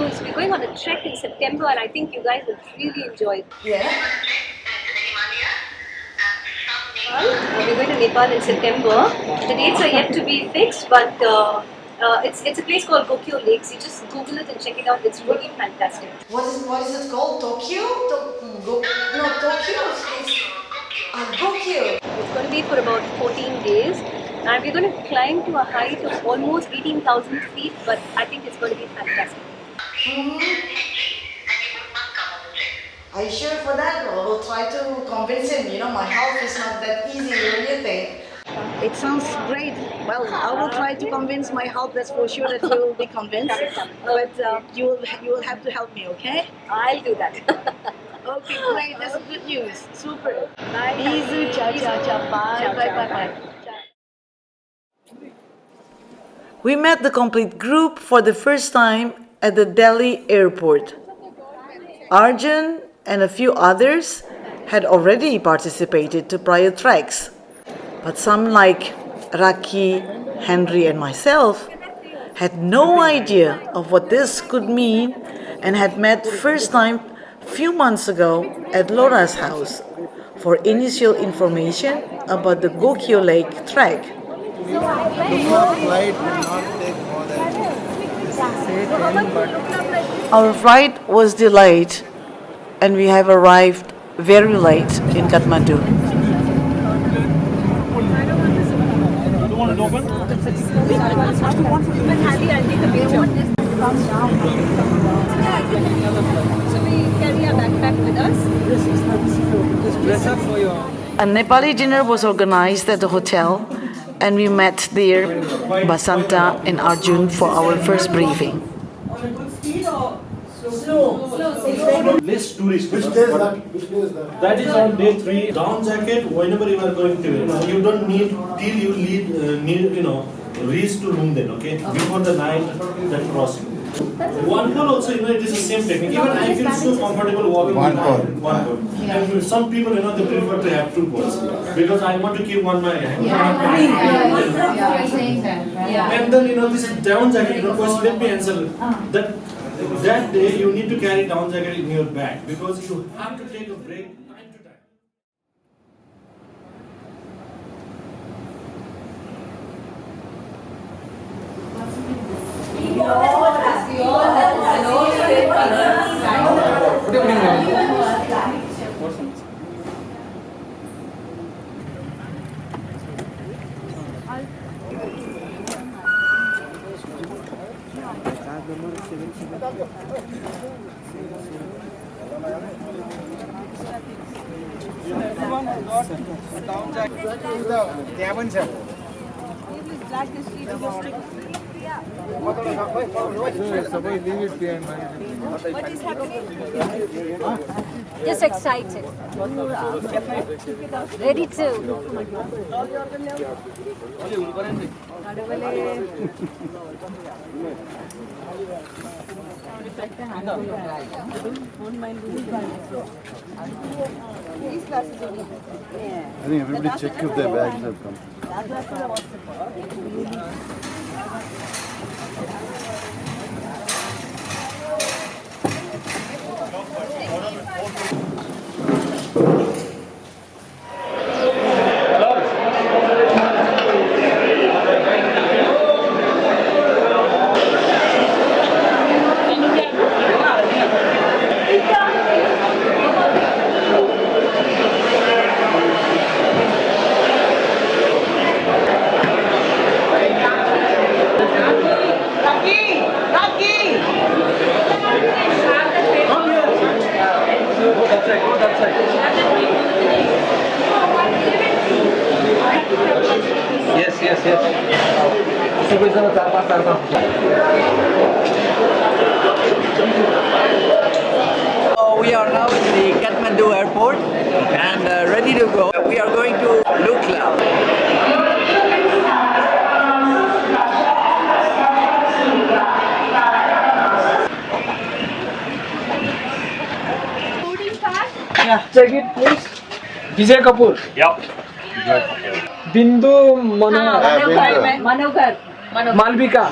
news. We're going on a trek in September, and I think you guys will really enjoy it. Yeah. We're going to Nepal in September. The dates are yet to be fixed, but it's a place called Gokyo Lakes. You just Google it and check it out. It's really fantastic. What is it called? Tokyo? Tokyo. Gokyo. It's going to be for about 14 days, and we're going to climb to a height of almost 18,000 feet. But I think it's going to be fantastic. Are you sure for that? Well, we'll try to convince him. You know, my health is not that easy. What do you think? It sounds great. Well, I will try to convince my health. That's for sure that you will be convinced. But you will have to help me, okay? I'll do that. Okay, great. That's good news. Super. Bye. Easy. Ciao, ciao, ciao. Bye, bye. We met the complete group for the first time at the Delhi airport. Arjun and a few others had already participated to prior treks, but some like Raki, Henry and myself had no idea of what this could mean and had met first time few months ago at Laura's house for initial information about the Gokyo Lake trek. Our flight was delayed and we have arrived very late in Kathmandu. A Nepali dinner was organized at the hotel and we met there Basanta and Arjun for our first briefing. Less tourists. Which day is that? That is on day 3. Down jacket, whenever you are going to, you don't need till you reach to room then, okay? Before the night, that crossing. One pole also, it is the same technique. Even I feel so comfortable walking one pole. And some people, they prefer to have 2 poles because I want to keep one my hand. And then, this is down jacket. First, let me answer that day you need to carry down jacket in your bag because you have to take a break time to time. What is happening? Just excited. Ready to. I think everybody check if their bags have come. Yes. We are now in the Kathmandu airport and ready to go. We are going to Lukla. Yeah, check it please. Vijay Kapoor. Yep. Bindu Manogar. Malvika.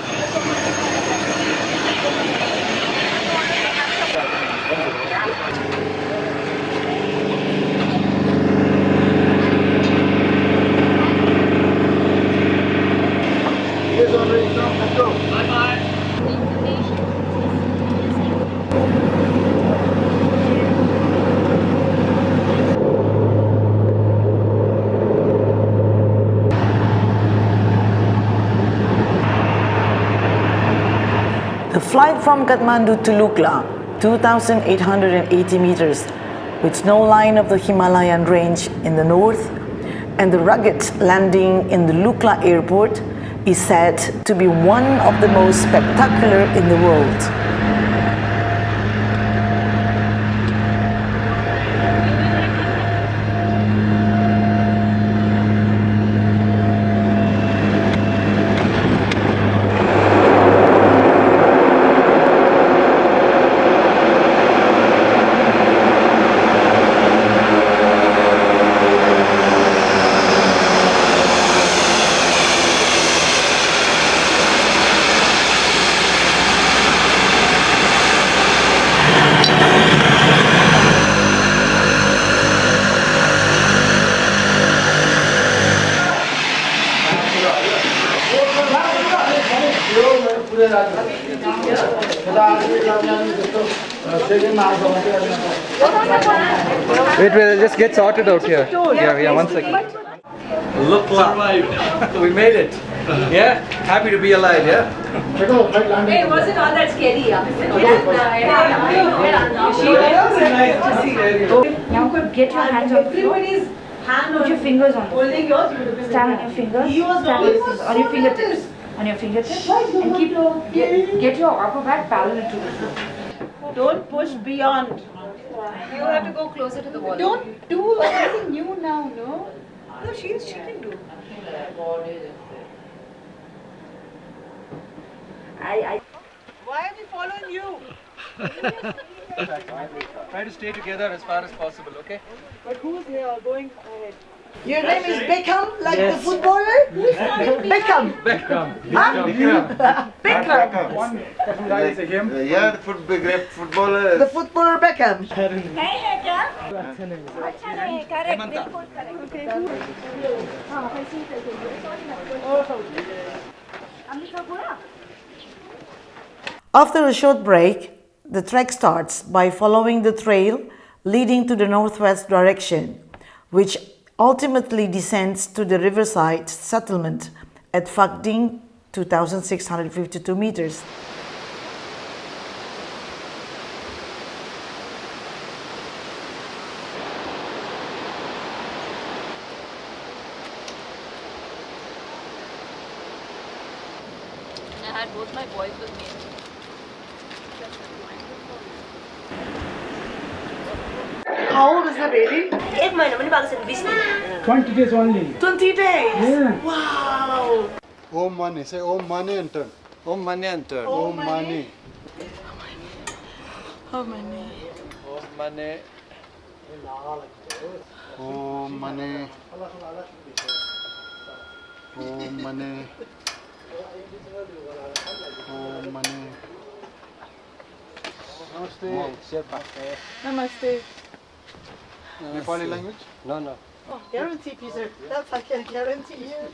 from Kathmandu to Lukla, 2,880 meters, with snow line of the Himalayan range in the north, and the rugged landing in the Lukla airport is said to be one of the most spectacular in the world. Wait, wait, just get sorted out here. Yeah, 1 second. Look, We made it. Yeah? Happy to be alive, yeah? Hey, it wasn't all that scary, yeah. Now get your hands on the floor. Put your fingers on the floor. Stand on your fingers. On your fingertips. On your fingertips. And get your upper back parallel to the floor. Don't push beyond. You have to go closer to the wall. Don't do anything new now, no? No, she can do. Why are we following you? Try to stay together as far as possible, okay? But who's here going ahead? Your name is Beckham, like the footballer? Beckham. Huh? Beckham. One guy is him. Yeah, the great footballer. The footballer Beckham. After a short break, the trek starts by following the trail leading to the northwest direction, which ultimately descends to the riverside settlement at Phakding, 2,652 meters. I had both my boys with me. How old is the baby? 20 days only. 20 days? Yeah. Wow! Om Mani. Say Om Mani and turn. Om Mani and turn. Om Mani. How many? Om Mani. Om Mani. Om Mani. Om Mani. Namaste. Namaste. Nepali language? No. Oh, guarantee, Peter. That's I can guarantee you.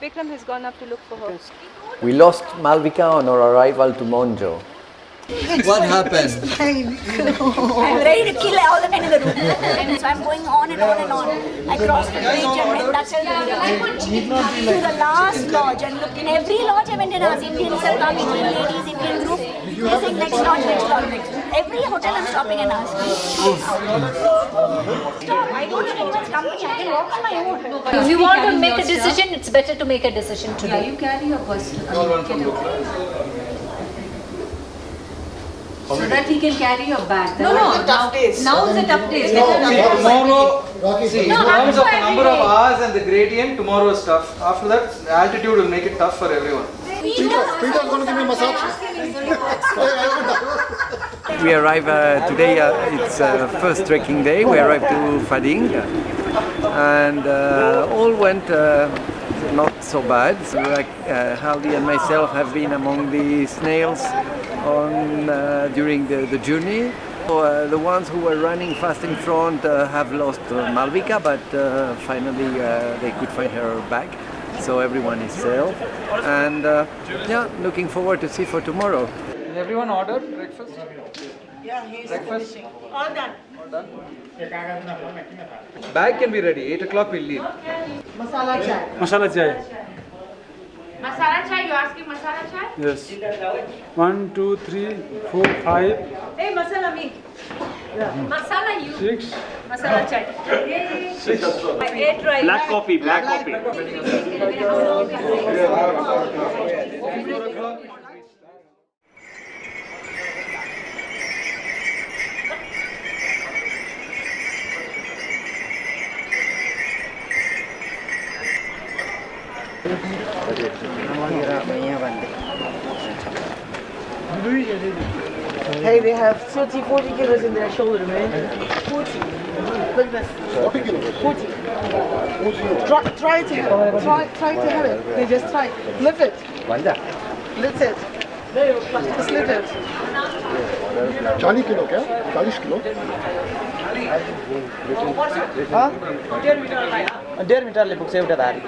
Bikram has gone up to look for her. We lost Malvika on our arrival to Monjo. What happened? I'm ready to kill all the men in the room. And so I'm going on and on and on. I crossed the bridge and went that to the last lodge. And looked in every lodge I went and asked Indians are coming, Indian ladies, Indian group. They're saying next lodge, next lodge, next. Every hotel I'm stopping and asking. Stop, I don't need anyone's company. I can walk on my own. If you want to make a decision, it's better to make a decision today. You carry your bus. So that he can carry your bag. No, no. Tough days. Now is a tough day. Tomorrow, see, in No, terms of I'm the number of hours and the gradient, tomorrow is tough. After that, the altitude will make it tough for everyone. Peter's going to give me a massage. We arrive today, it's first trekking day. We arrived to Fading and all went not so bad. So like Haldi and myself have been among the snails during the journey. So, the ones who were running fast in front have lost Malvika, but finally they could find her back. So everyone is safe, and yeah, looking forward to see for tomorrow. Did everyone order breakfast? Yeah, he's Breakfast? finishing. All done. Bag can be ready. 8 o'clock we'll leave. Masala chai. Masala chai. Masala chai, you asking masala chai? Yes. 1, 2, 3, 4, 5, Hey, masala me. Masala you. 6. Masala chai. Black coffee, black coffee. Hey, they have 30, 40 kilos in their shoulder, man. 40. Look at this. 40 kilos? 40. Try to have it. They just try. Lift it. Lift it. Just lift it. 40 kilo क्या? 40 kilo? हाँ? 1.5 मिटरले पुग्छ एउटा धारी।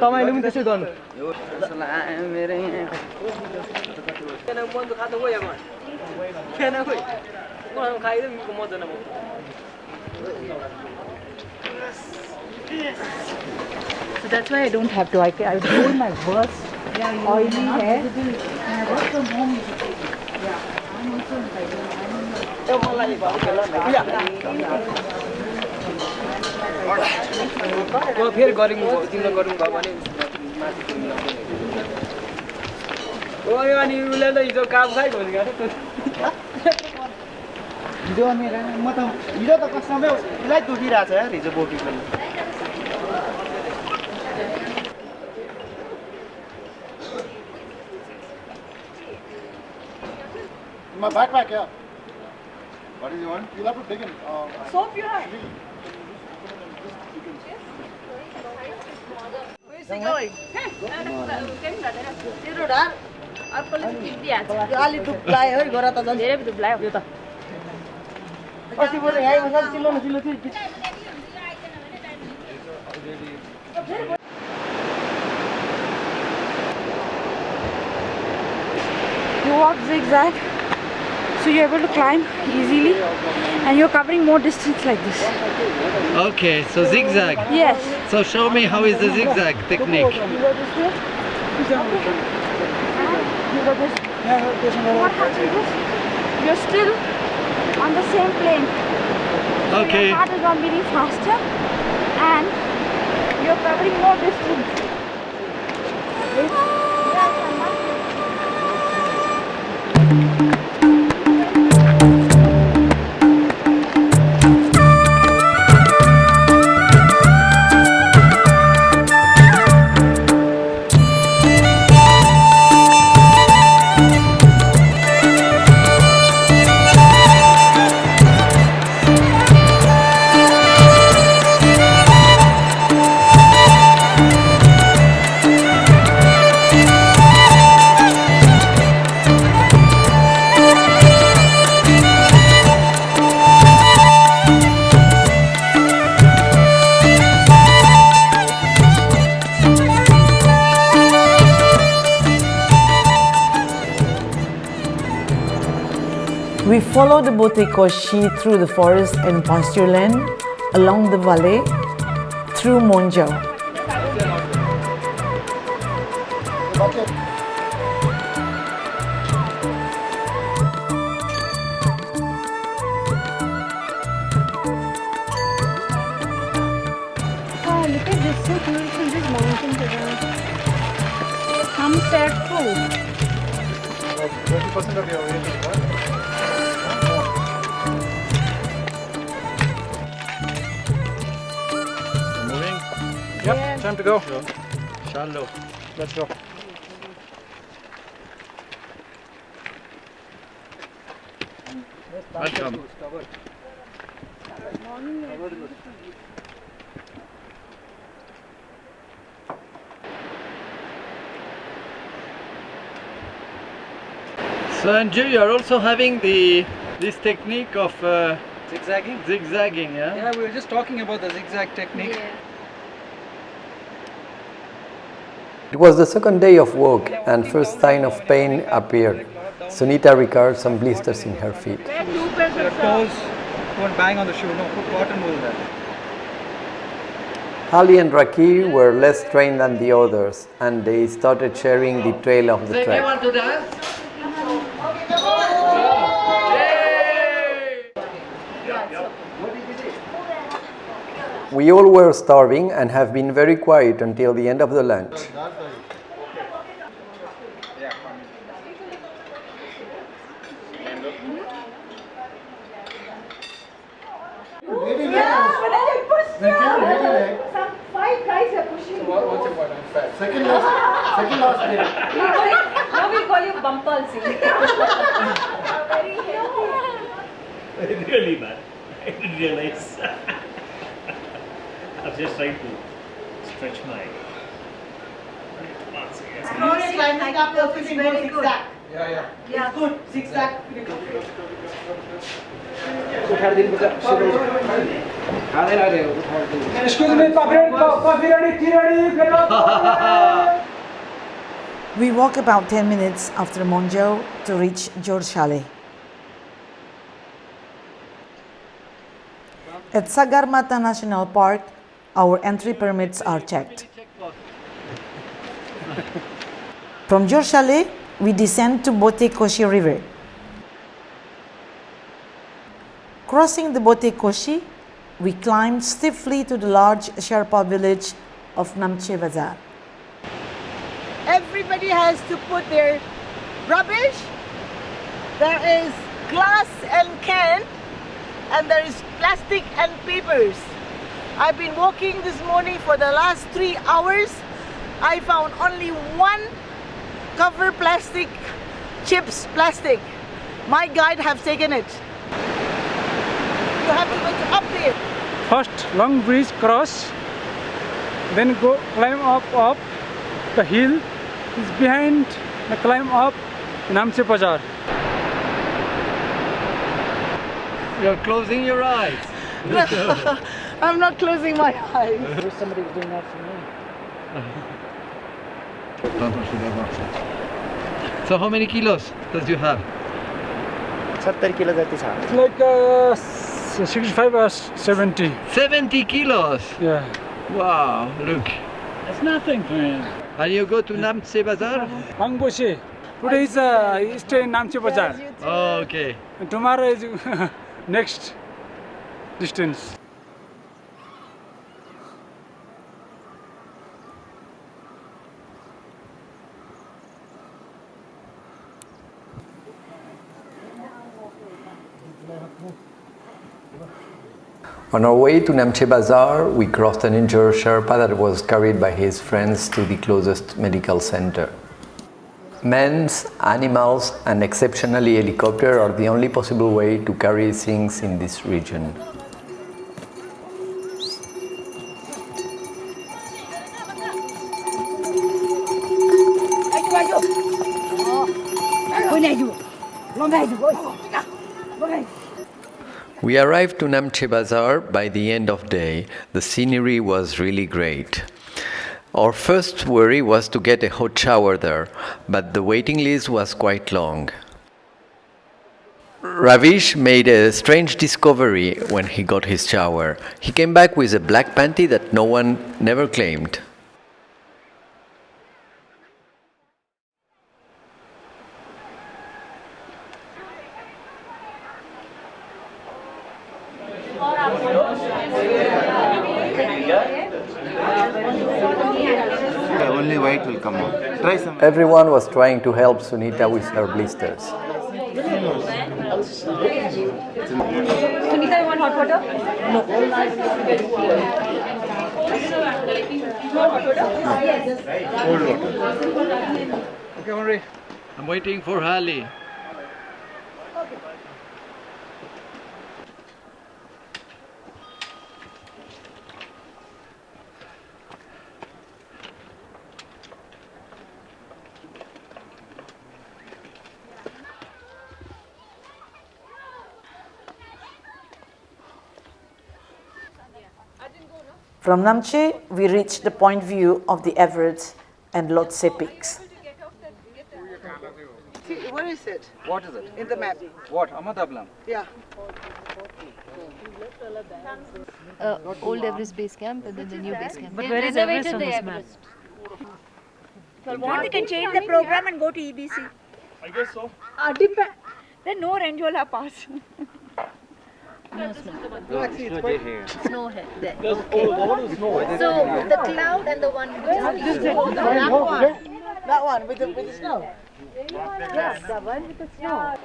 तपाईले पनि त्यसै गर्नु So that's why I don't have to. I hold my worst oily hair. And I work from home. Yeah, I'm also फेरि गरौँ तिम्रो गरौँ भयो भने ओ अनि उसले त हिजो काम खाइ खोली गरे हिजो म त हिजो त कसमै उसलाई दुखिरहेछ यार हिजो बोकी पनि My backpack, yeah. What do you want? You'll have to take in. Soap you have. Where's he going? अलिक दुब्लायो है गोरा त झन् धेरै दुब्लायो यो त अस्ति बोले यहाँ बसेर चिल्लो न चिल्लो थियो You walk zigzag, so you're able to climb easily, and you're covering more distance like this. Okay, so zigzag. Yes. So show me how is the zigzag technique. You go this way. You go this. What happens is you're still on the same plane. So Okay. your heart is not beating faster, and you're covering more distance. We follow the Bote Koshi through the forest and pasture land, along the valley, through Monjao. is so beautiful, this mountain today. Sunset too. 20% of your weight is what? Moving. Yep, time to go. Shallow. Let's go. Welcome. So Anju, you are also having this technique of Zigzagging? zigzagging, yeah? Yeah, we were just talking about the zigzag technique. It was the second day of work and first sign of pain appeared. Sunita recovered some blisters in her feet. Your toes won't bang on the shoe. No, put cotton wool there. Ali and Raki were less trained than the others and they started sharing the trail of the trek. to dance? We all were starving and have been very quiet until the end of the lunch. Some 5 guys are pushing. What's important? Fat. Second last day. Now we call you Bumpal Singh. Really bad. I didn't realize. I was just trying to stretch my parts again. Climbing up the fish very good. Yeah. Yeah, good. Zigzag. Excuse me, coffee ready, tea ready, get up. We walk about 10 minutes after Monjo to reach Jor Chalet. At Sagarmatha National Park, our entry permits are checked. From Jor Chalet, we descend to Bote Koshi River. Crossing the Bote Koshi, we climb stiffly to the large Sherpa village of Namche Bazar. Everybody has to put their rubbish. There is glass and can, and there is plastic and papers. I've been walking this morning for the last 3 hours. I found only one cover plastic, chips plastic. My guide have taken it. You have to go up there. First long bridge cross, then go climb up the hill is behind the climb up Namche Bazar. You're closing your eyes. No, I'm not closing my eyes. Somebody is doing that for me. So how many kilos does you have? 70 kilo जति छ It's like 65 or 70. 70 kilos. Yeah. Wow, look. It's nothing, man. And you go to Namche Bazar? Angboshi. Today is stay in Namche Bazar. Oh, okay. And tomorrow is next distance. On our way to Namche Bazar, we crossed an injured Sherpa that was carried by his friends to the closest medical center. Men's, animals, and exceptionally helicopter are the only possible way to carry things in this region. We arrived to Namche Bazar by the end of day. The scenery was really great. Our first worry was to get a hot shower there, but the waiting list was quite long. Ravish made a strange discovery when he got his shower. He came back with a black panty that no one never claimed. Only white will come out. Try some. Everyone was trying to help Sunita with her blisters. Sunita, you want hot water? No. Okay, Henry. I'm waiting for Harley. From Namche, we reached the point view of the Everest and Lhotse peaks. Where is it? What is it? In the map. What? Ahmedabad? Yeah. Old Everest base camp and then the new base camp. But where is Everest on this map? If you want, you can change the program and go to EBC. I guess so. Then no Ranjola pass. No snow. No, actually, it's quite here. Snow here. There. Okay. So the cloud and the one which is That one with the snow. yes, the one with the snow.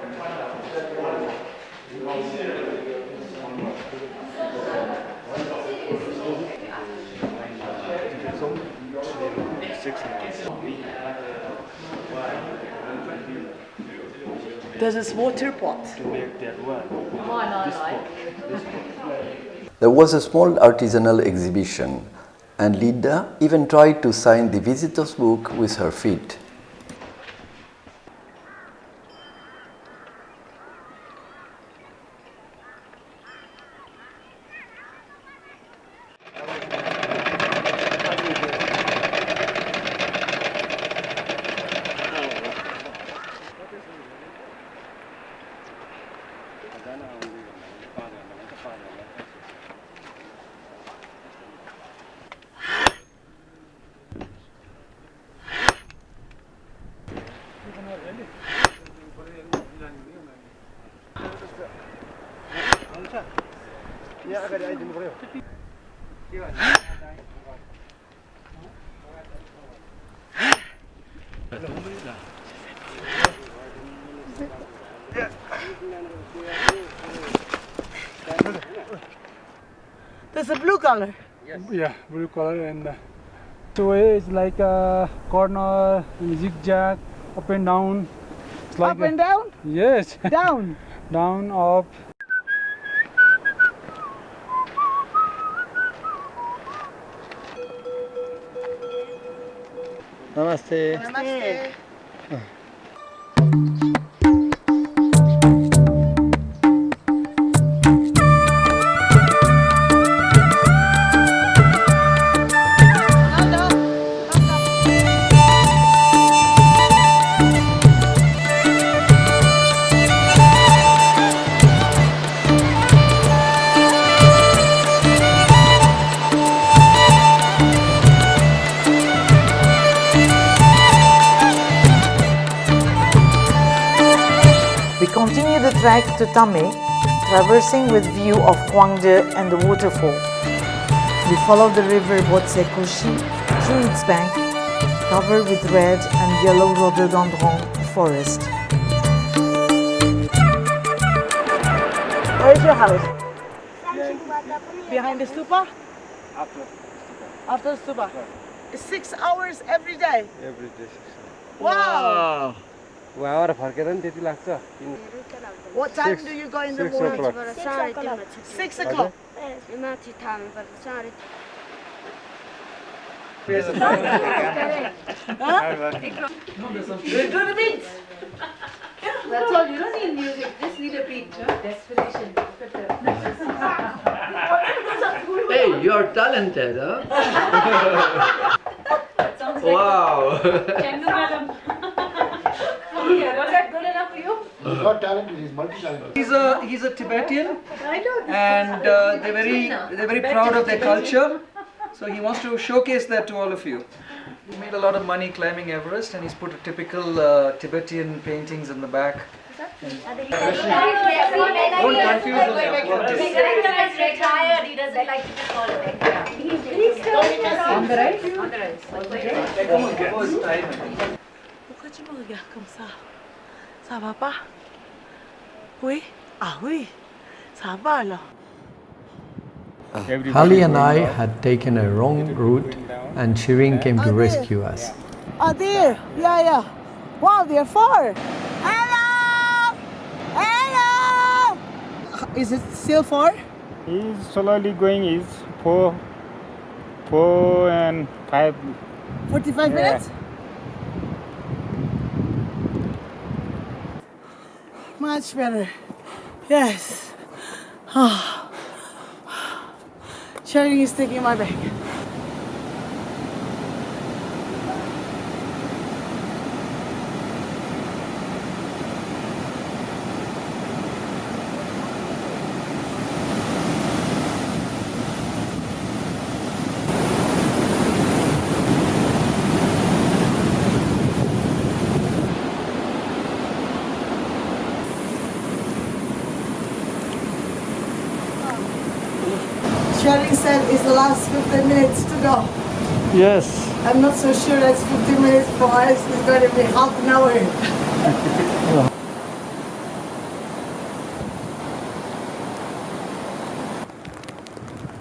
There's this water pot. There was a small artisanal exhibition, and Linda even tried to sign the visitor's book with her feet. There's a blue color. Yeah, blue color and so it's like a corner and zigzag up and down. It's like Up and down? Yes. Down. Down, up. Namaste. Namaste. We continue the trek to Tame, traversing with view of Kwangde and the waterfall. We follow the river Botse-Koshi through its bank, covered with red and yellow rhododendron forest. Where's your house? Behind the stupa? After the stupa. 6 hours every day. Every day. Wow. Wow, फर्केर नि त्यति लाग्छ. What time do you go in the morning? 6 o'clock. 6 o'clock. That's all. You don't need music. Just need a beat. Desperation. Hey, you're talented, huh? Sounds Wow. Chandu madam. Was that good enough for you? He's not talented, he's multi-talented. He's a Tibetan, I know. and they're very proud of their culture. So he wants to showcase that to all of you. He made a lot of money climbing Everest, and he's put a typical Tibetan paintings in the back. Don't confuse him. Retired, he doesn't like to be called a neck. Please tell me On the right? On the right. Pourquoi tu me regardes comme ça? Ça va pas? Oui? Ah oui, ça va alors. Ali and I had taken a wrong route and Shireen came to rescue us. Oh, there. Yeah. Wow, they're far. Hello! Hello! Is it still far? He's slowly going. He's 4 and 5. 45 minutes? Much better. Yes. Sharing is taking my bag. Sharing said it's the last 15 minutes to go. Yes. I'm not so sure that's 15 minutes for us. It's going to be half an hour.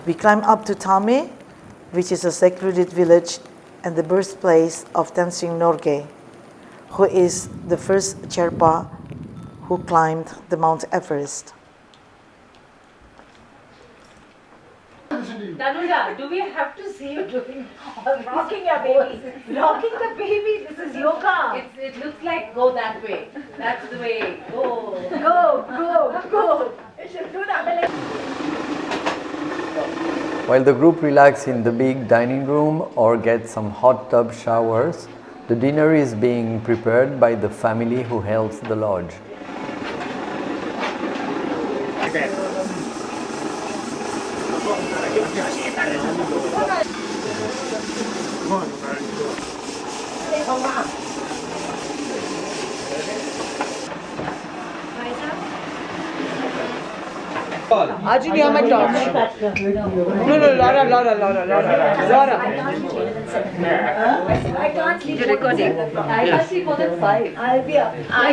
We climb up to Tame, which is a secluded village and the birthplace of Tenzing Norgay, who is the first Sherpa who climbed the Mount Everest. Tanuja, do we have to see you doing rocking your baby? Rocking the baby, this is yoga. It looks like go that way. That's the way. Go. Go. You should do that. While the group relax in the big dining room or get some hot tub showers, the dinner is being prepared by the family who helps the lodge. Arjun, you are my torch. No, Laura. I can't sleep. You're recording. I can't sleep more than 5. I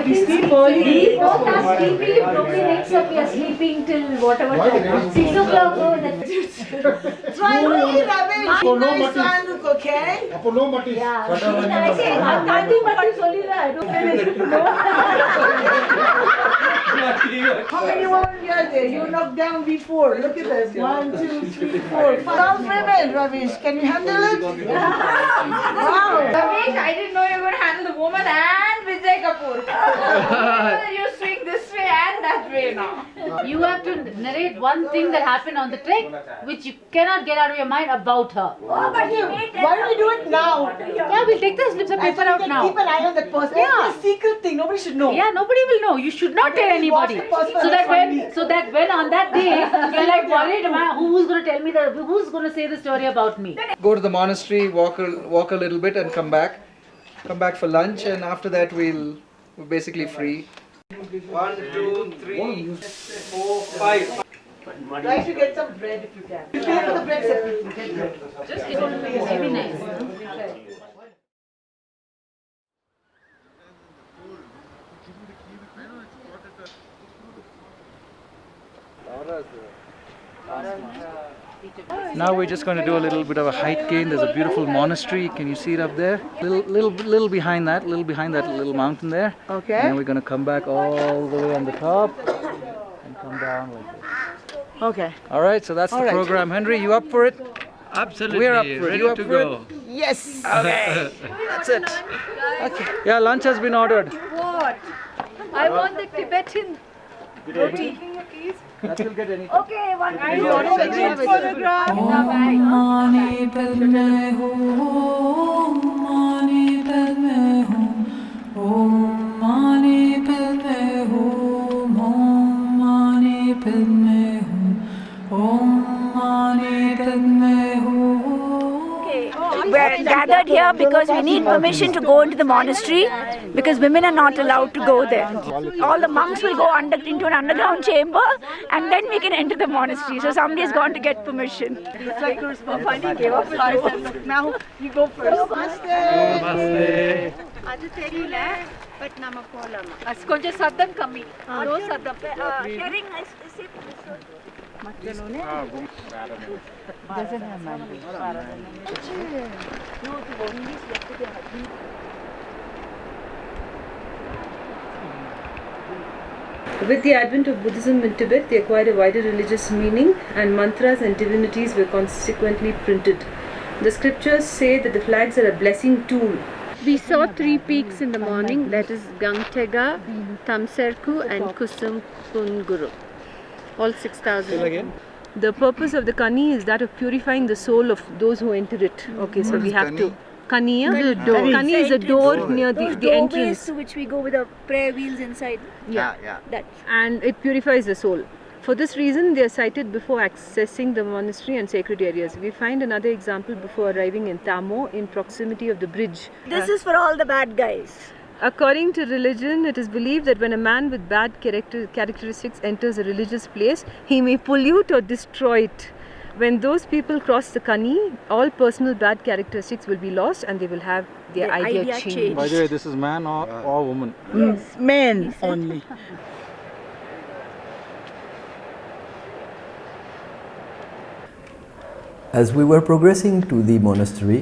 can sleep early. We both are sleeping. Broken necks up. We are sleeping till whatever time. 6 o'clock. Try me, Ravi. Nice one, look, okay? Yeah. I say, I'm nothing but to solve How many women are there? You knocked down before. Look at this. 1, 2, 3, 4. 12 women, Ravish. Can you handle it? Wow. Ramesh, I didn't know you were going to handle the woman and Vijay Kapoor. You swing this way and that way now. You have to narrate one thing that happened on the trek, which you cannot get out of your mind about her. Oh, but why don't we do it now? Yeah, we'll take the slips of paper out now. Keep an eye on that person. Yeah. It's a secret thing. Nobody should know. Yeah, nobody will know. You should not tell anybody. So that when on that day you're like worried, who's going to tell me who's going to say the story about me? Go to the monastery, walk a little bit, and come back. Come back for lunch, and after that we're basically free. 1, 2, 3, 4, 5. Try to get some bread if you can. You pay for the bread separately. Get bread. Just give it. Maybe nice. Now we're just going to do a little bit of a height gain. There's a beautiful monastery. Can you see it up there? Little behind that little mountain there. Okay. And then we're going to come back all the way on the top and come down like this. Okay. All right. So that's the program. Henry, you up for it? Absolutely. We're up for it. You up for it? Yes. Okay. That's it. Okay. Yeah, lunch has been ordered. What? I want the Tibetan roti. That will get anything. Okay, one. I want a group photograph. Mani Padme Hum, Mani Padme Hum, Om Mani Padme Hum, Om Mani Padme Hum, Om Mani Padme Hum. We're gathered here because we need permission to go into the monastery. because women are not allowed to go there. All the monks will go into an underground chamber, and then we can enter the monastery. So somebody has gone to get permission. It's like you're finding gave up his life and look, now you go first. அது தெரியல but நம்ம போலாம் கொஞ்சம் சத்தம் கம்மி no சத்தம் Hearing is it Doesn't have mandate. With the advent of Buddhism in Tibet, they acquired a wider religious meaning, and mantras and divinities were consequently printed. The scriptures say that the flags are a blessing tool. We saw 3 peaks in the morning, that is Gangtega, Tamserku and Kusumpunguru. All 6,000. The purpose of the Kani is that of purifying the soul of those who enter it. Okay, so we have to... Kaniya? Kani is a door near the entrance. to which we go with the prayer wheels inside. That. And it purifies the soul. For this reason, they are cited before accessing the monastery and sacred areas. We find another example before arriving in Tamo, in proximity of the bridge. This is for all the bad guys. According to religion, it is believed that when a man with bad characteristics enters a religious place, he may pollute or destroy it. When those people cross the Kani, all personal bad characteristics will be lost and they will have their idea changed. By the way, this is man or woman? Yes, men only. As we were progressing to the monastery,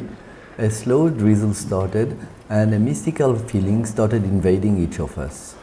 a slow drizzle started and a mystical feeling started invading each of us.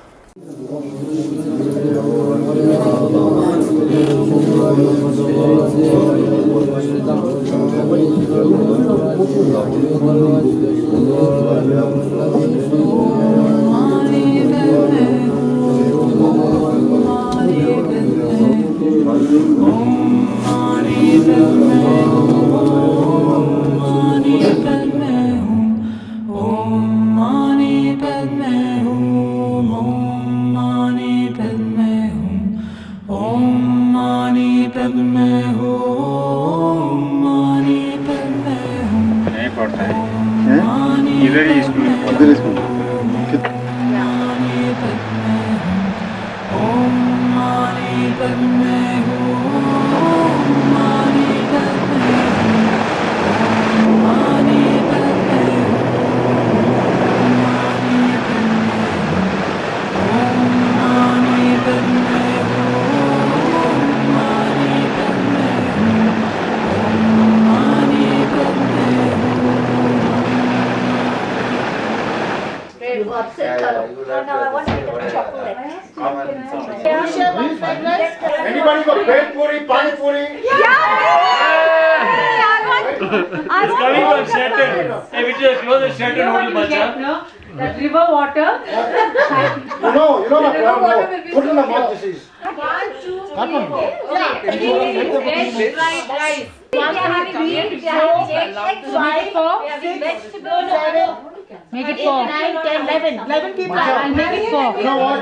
Anybody got bel puri, pani puri? It's coming from Sheraton. Hey, which is close to Sheraton Hotel, Bacha. That river water. You know my problem. Put in the mouth, this is. 1, 2, 3. Fried rice. 1, 2, 3, 4, 5, 6, 7. Make it 4. 9, 10, 11. 11 people. I'll make it 4. You know what?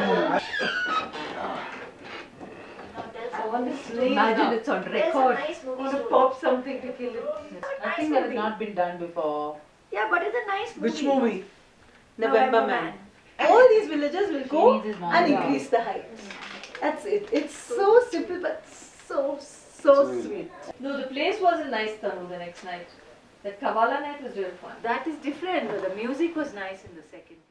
Imagine it's on record. Want to pop something to kill it. Nothing that has not been done before. Yeah, but it's a nice movie. Which movie? November Man. All these villagers will go and increase the height. That's it. It's so simple but so sweet. No, the place was a nice Tanu the next night. That Kavala night was real fun. That is different. The music was nice in the second place.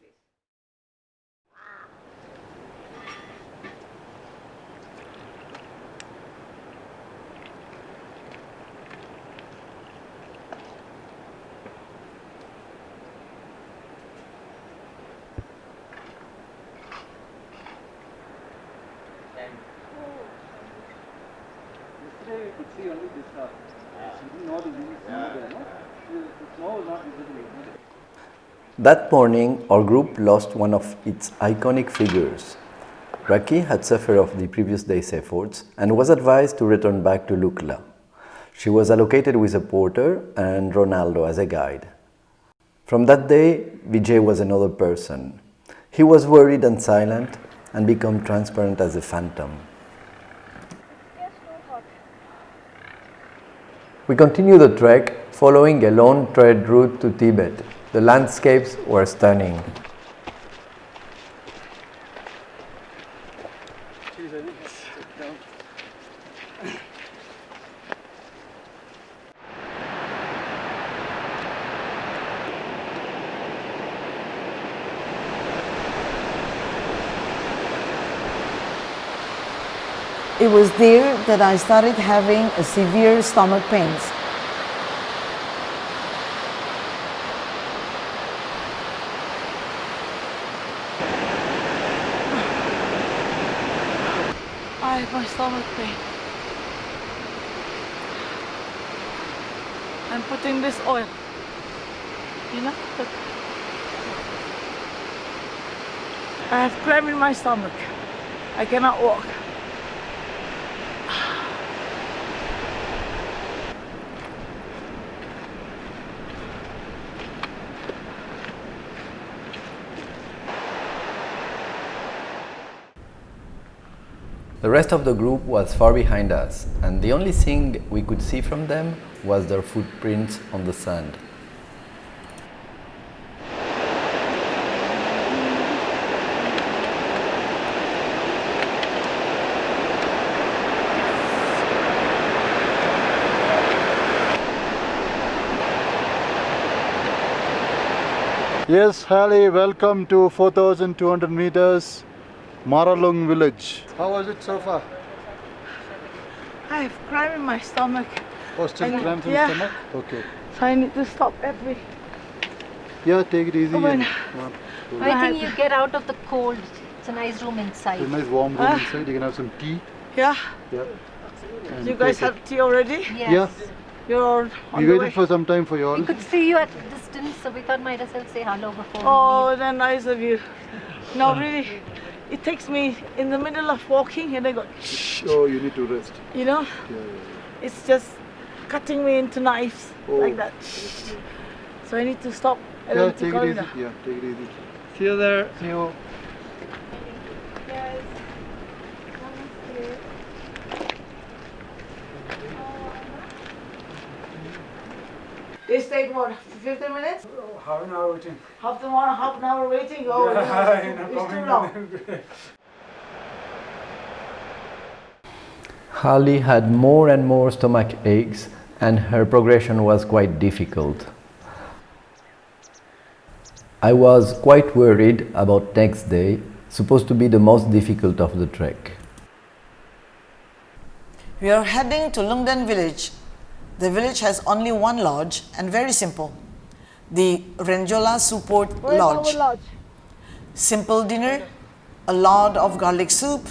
Yesterday we could see only this stuff. We didn't know the snow there, no? The snow was not visible. That morning, our group lost one of its iconic figures. Raki had suffered of the previous day's efforts and was advised to return back to Lukla. She was allocated with a porter and Ronaldo as a guide. From that day, Vijay was another person. He was worried and silent and became transparent as a phantom. We continued the trek, following a long trade route to Tibet. The landscapes were stunning. It was there that I started having a severe stomach pains. I have my stomach pain. I'm putting this oil. You know? Look. I have cramp in my stomach. I cannot walk. The rest of the group was far behind us, and the only thing we could see from them was their footprints on the sand. Yes, Hallie, welcome to 4,200 meters, Maralung village. How was it so far? I have cramp in my stomach. Oh, still cramps in the stomach? Okay. So I need to stop every... Yeah, take it easy. Oh, And, I think you get out of the cold. It's a nice room inside. It's a nice warm room inside. You can have some tea. Yeah. Yeah. And You guys have tea already? Yes. Yeah. You're on We the waited way. for some time for you all. We could see you at a distance, so we thought might as well say hello before Oh, we leave. then nice of you. No, really, it takes me in the middle of walking and I go, Oh, you need to rest. you know, it's just cutting me into knives like that. So I need to stop. And Yeah, then to take calm it easy. down. Yeah, take it easy. See you there. See you. This take what, 15 minutes? Half an hour waiting. Half an hour waiting? Oh, it's too long. Hallie had more and more stomach aches, and her progression was quite difficult. I was quite worried about next day, supposed to be the most difficult of the trek. We are heading to Lungdan village. The village has only one lodge and very simple. The Renjola Support Lodge. Simple dinner, a lot of garlic soup,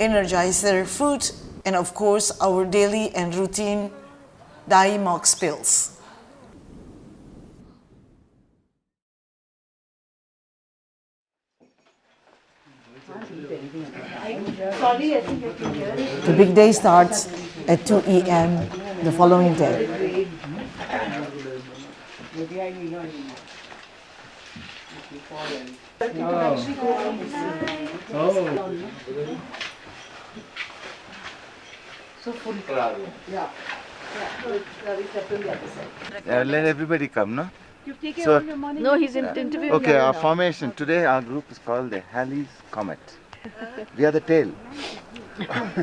Energizer fruit, and of course our daily and routine Dai Mox pills. The big day starts at 2 a.m. the following day. So full crowd. Yeah. Let everybody come, no? So, No, he's interviewing. okay, our formation today, our group is called the Halley's Comet. We are the tail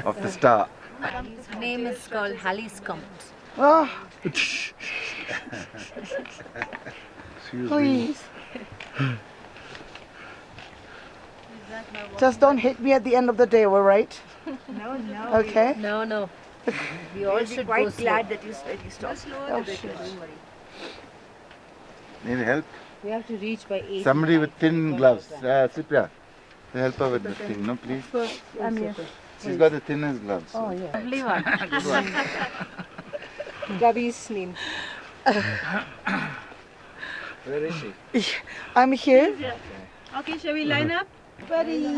of the star. His name is called Halley's Comet. Oh, Please. just don't hit me at the end of the day, all right? No, no. Okay. No, no. We all should quite go slow. glad that you said you stopped. Oh, shit. Need help? We have to reach by 8. Somebody with thin gloves. Sipya, help her with the thing, no, please? I'm here. She's got the thinnest gloves. Oh, yeah. Lovely one. Good one. Gabi's name. Where is she? I'm here. Okay, shall we line up? Do you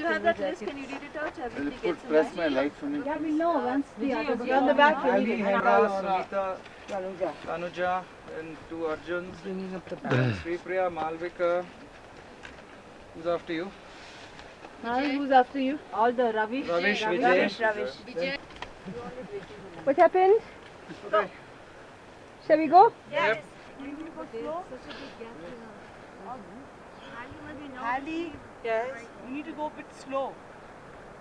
have that list? Can you read it out? Will you press my light for me? Yeah, we know once the other You're on the back. Ali, Henna, Sunita, Tanuja, and two Arjuns. Sri Priya, Malvika. Who's after you? Who's after you? All the Ravish. Ravish, Vijay. Ravish. What happened? Shall we go? Yes. Ali, Yes. you need to go a bit slow.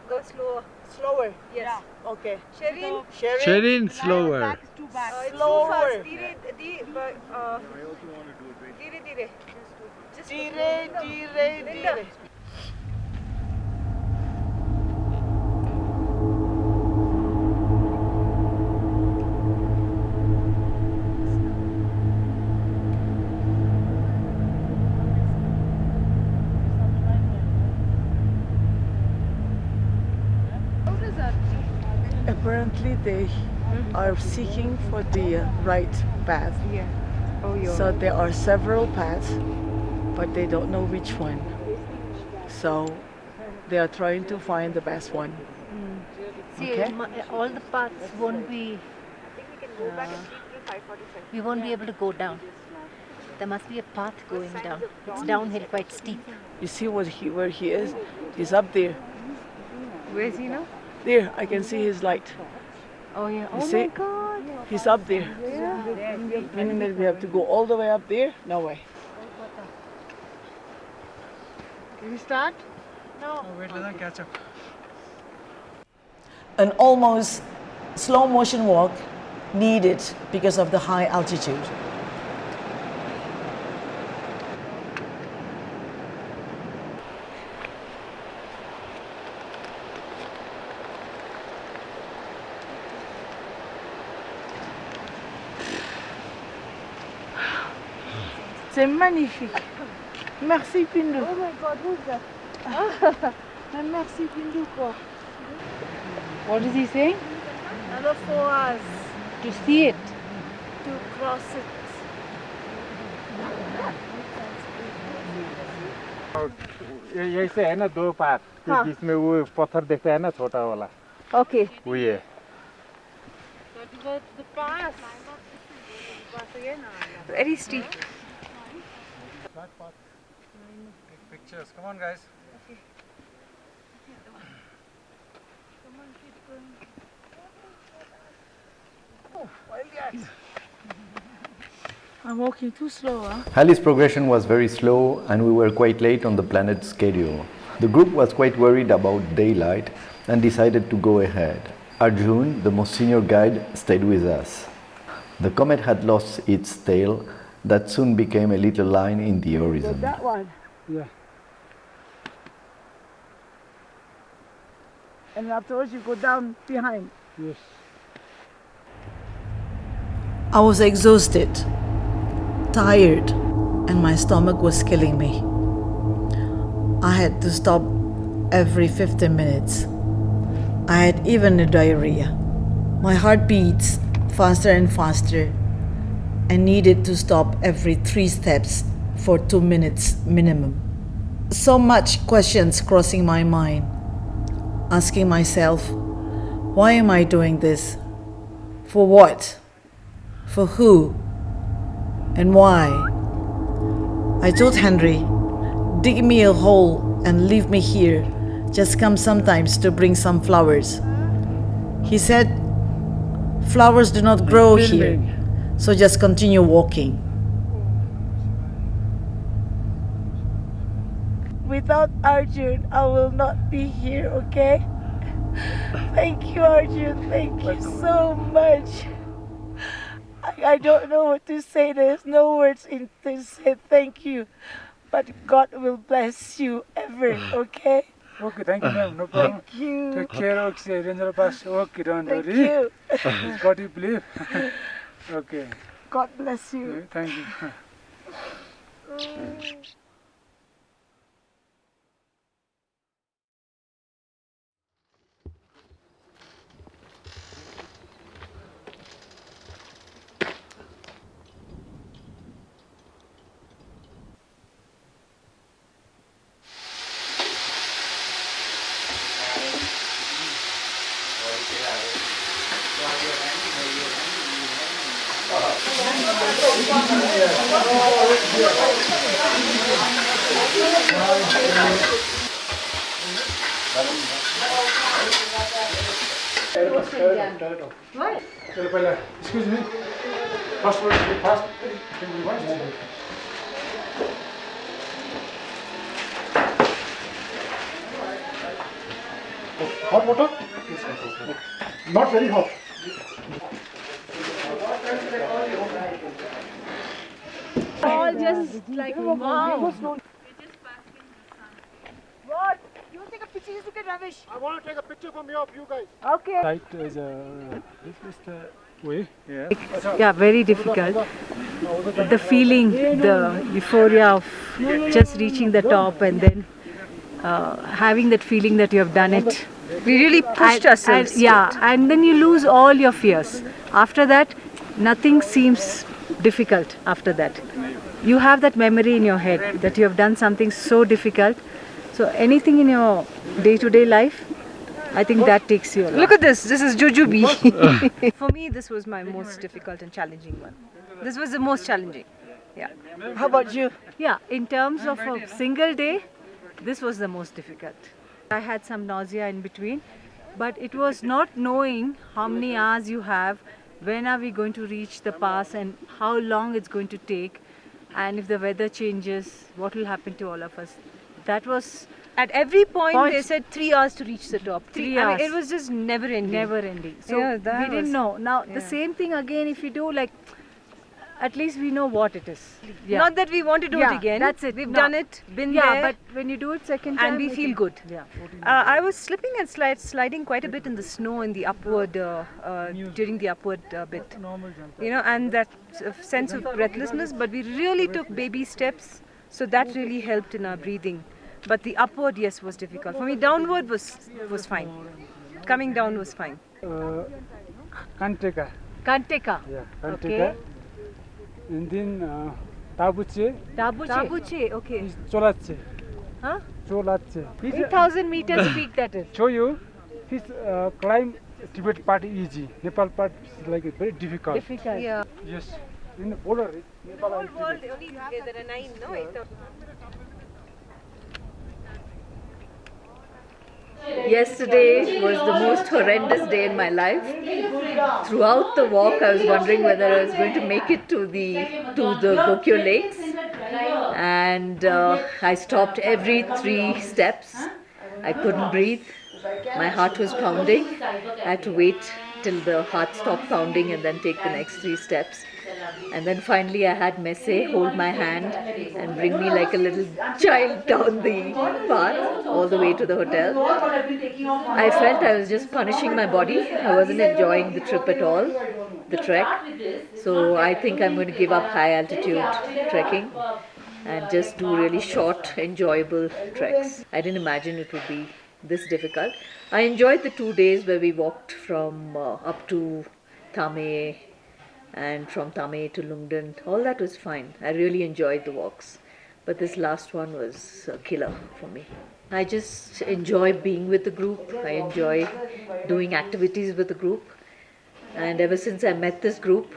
Go slower. Slower. Yes. Okay. Sherin, Sherin, slower. back is too back. Slower. Dire. Dire. Apparently they are seeking for the right path. Yeah. Oh, yeah. So there are several paths, but they don't know which one. So they are trying to find the best one. See, Okay. all the paths won't be. We won't be able to go down. There must be a path going down. It's downhill, quite steep. You see where he is? He's up there. Where is he now? There, I can see his light. Oh yeah. You Oh see? my God. He's up there. Meaning that we have to go all the way up there? No way. Can we start? No. Oh, wait, let them catch up. An almost slow motion walk needed because of the high altitude. C'est magnifique. Merci Pindou. Oh my God, who's that? Merci Pindou quoi. What is he saying? Another 4 hours To see it. to cross it. यही से है ना दो पात के हाँ। बीच में वो पत्थर देखता है ना छोटा वाला Okay. वो ये The pass. Very steep. Take pictures. Come on, guys. I'm walking too slow, huh? Halley's progression was very slow and we were quite late on the planet's schedule. The group was quite worried about daylight and decided to go ahead. Arjun, the most senior guide, stayed with us. The comet had lost its tail that soon became a little line in the horizon. That one. Yeah. And afterwards you go down behind. Yes. I was exhausted, tired, and my stomach was killing me. I had to stop every 15 minutes. I had even a diarrhea. My heart beats faster and faster and needed to stop every 3 steps for 2 minutes minimum. So much questions crossing my mind, asking myself, why am I doing this? For what? For who? And why? I told Henry, dig me a hole and leave me here. Just come sometimes to bring some flowers. He said, flowers do not grow here, so just continue walking. Without Arjun, I will not be here, okay? Thank you, Arjun. Thank you so much. I don't know what to say. There's no words to say thank you. But God will bless you ever, okay? Okay, thank you, ma'am. No problem. Thank you. Take care, okay, Ranger Pass. Okay, don't Thank worry. you. It's what you believe. Okay. God bless you. Thank you. What? Excuse me. Fast, fast. Can we watch? Hot water? Not very hot. All just like wow. What? You take a picture, you look at rubbish. I want to take a picture from here of you guys. Okay. Right is this is the way. Yeah. Yeah, very difficult. The feeling, the euphoria of just reaching the top and then having that feeling that you have done it We really pushed ourselves. Yeah, and then you lose all your fears. After that, nothing seems difficult after that. You have that memory in your head that you have done something so difficult. So anything in your day-to-day life, I think that takes you a lot. Look at this. This is Jujube. For me, this was my most difficult and challenging one. This was the most challenging. Yeah. How about you? Yeah, in terms of a single day, this was the most difficult. I had some nausea in between, but it was not knowing how many hours you have, when are we going to reach the pass and how long it's going to take, and if the weather changes, what will happen to all of us. That was... At every point they said 3 hours to reach the top. 3 I hours. mean, it was just never ending. Never ending. So yeah, we didn't know. Now the same thing again, if you do, like, at least we know what it is. Yeah. Not that we want to do it again. That's it. We've done it, been there. Yeah, but when you do it second time, and we feel good. Yeah. I was slipping and sliding quite a bit in the snow in the upward during the upward bit. You know, and that sense of breathlessness. But we really took baby steps, so that really helped in our breathing. But the upward, yes, was difficult. For me, downward was fine. Coming down was fine. Kanteka. Kanteka. Yeah, Kanteka. Okay. And then Tabuche. Tabuche, okay. Is Cholache. Huh? Cholache. 8,000 meters peak that is. Show you, his climb Tibet part easy. Nepal part is like very difficult. Difficult. Yeah. Yes. In the border, Nepal and Tibet. Only there are 9, no? 8,000. Yesterday was the most horrendous day in my life. Throughout the walk, I was wondering whether I was going to make it to the Gokyo lakes, and I stopped every 3 steps. I couldn't breathe. My heart was pounding. I had to wait till the heart stopped pounding and then take the next 3 steps. And then finally I had Messe hold my hand and bring me like a little child down the path all the way to the hotel. I felt I was just punishing my body. I wasn't enjoying the trip at all, the trek. So I think I'm going to give up high altitude trekking and just do really short, enjoyable treks. I didn't imagine it would be this difficult. I enjoyed the 2 days where we walked from up to Thame and from Thame to Lungden. All that was fine. I really enjoyed the walks. But this last one was a killer for me. I just enjoy being with the group. I enjoy doing activities with the group. And ever since I met this group,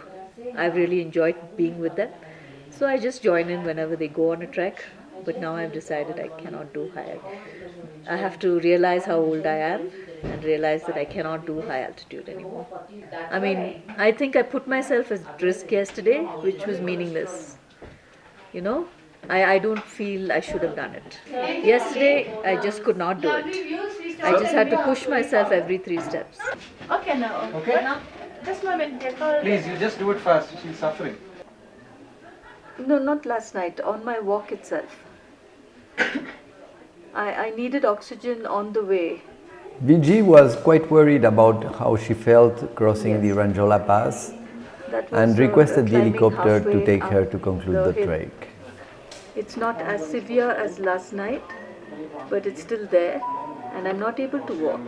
I've really enjoyed being with them. So I just join in whenever they go on a trek. But now I've decided I cannot do high. I have to realize how old I am and realize that I cannot do high altitude anymore. I mean, I think I put myself at risk yesterday, which was meaningless. You know, I don't feel I should have done it. Yesterday, I just could not do it. I just had to push myself every 3 steps. Okay, now. Okay. Now, just a moment. Please, you just do it fast. She's suffering. No, not last night. On my walk itself. I needed oxygen on the way. Viji was quite worried about how she felt crossing the Ranjola Pass and requested the helicopter to take her to conclude the trek. It's not as severe as last night, but it's still there and I'm not able to walk.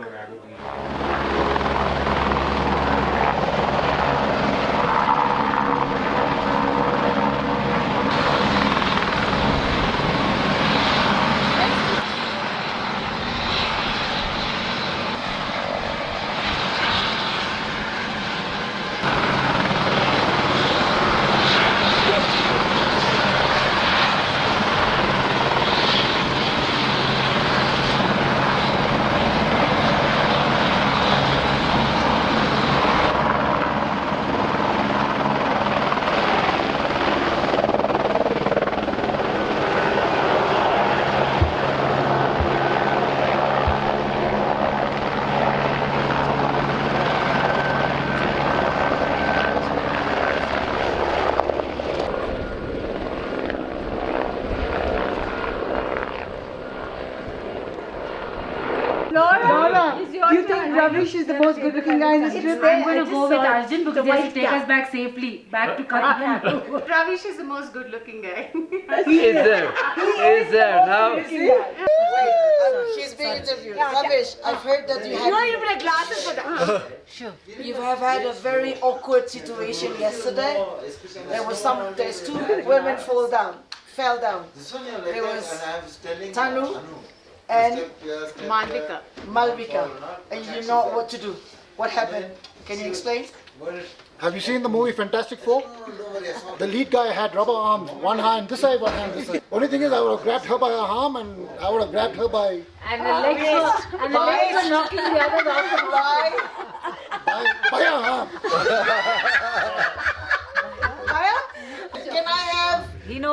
Ravish is the most good-looking guy in this trip. I'm going to go with Arjun because he has to take us back safely, back to Kathmandu. Ravish is the most good-looking guy. He's there. He's there now. She's being interviewed. Ravish, I've heard that you You even have glasses for that. Sure. You have had a very awkward situation yesterday. There's two women fell down. There was Tanu and Malvika. And you didn't know what to do. What happened? Can you explain? Have you seen the movie Fantastic Four? The lead guy had rubber arms, one hand this side, one hand this side. Only thing is, I would have grabbed her by her arm and I would have grabbed her by... And the legs were knocking the others off the by her arm. Can I have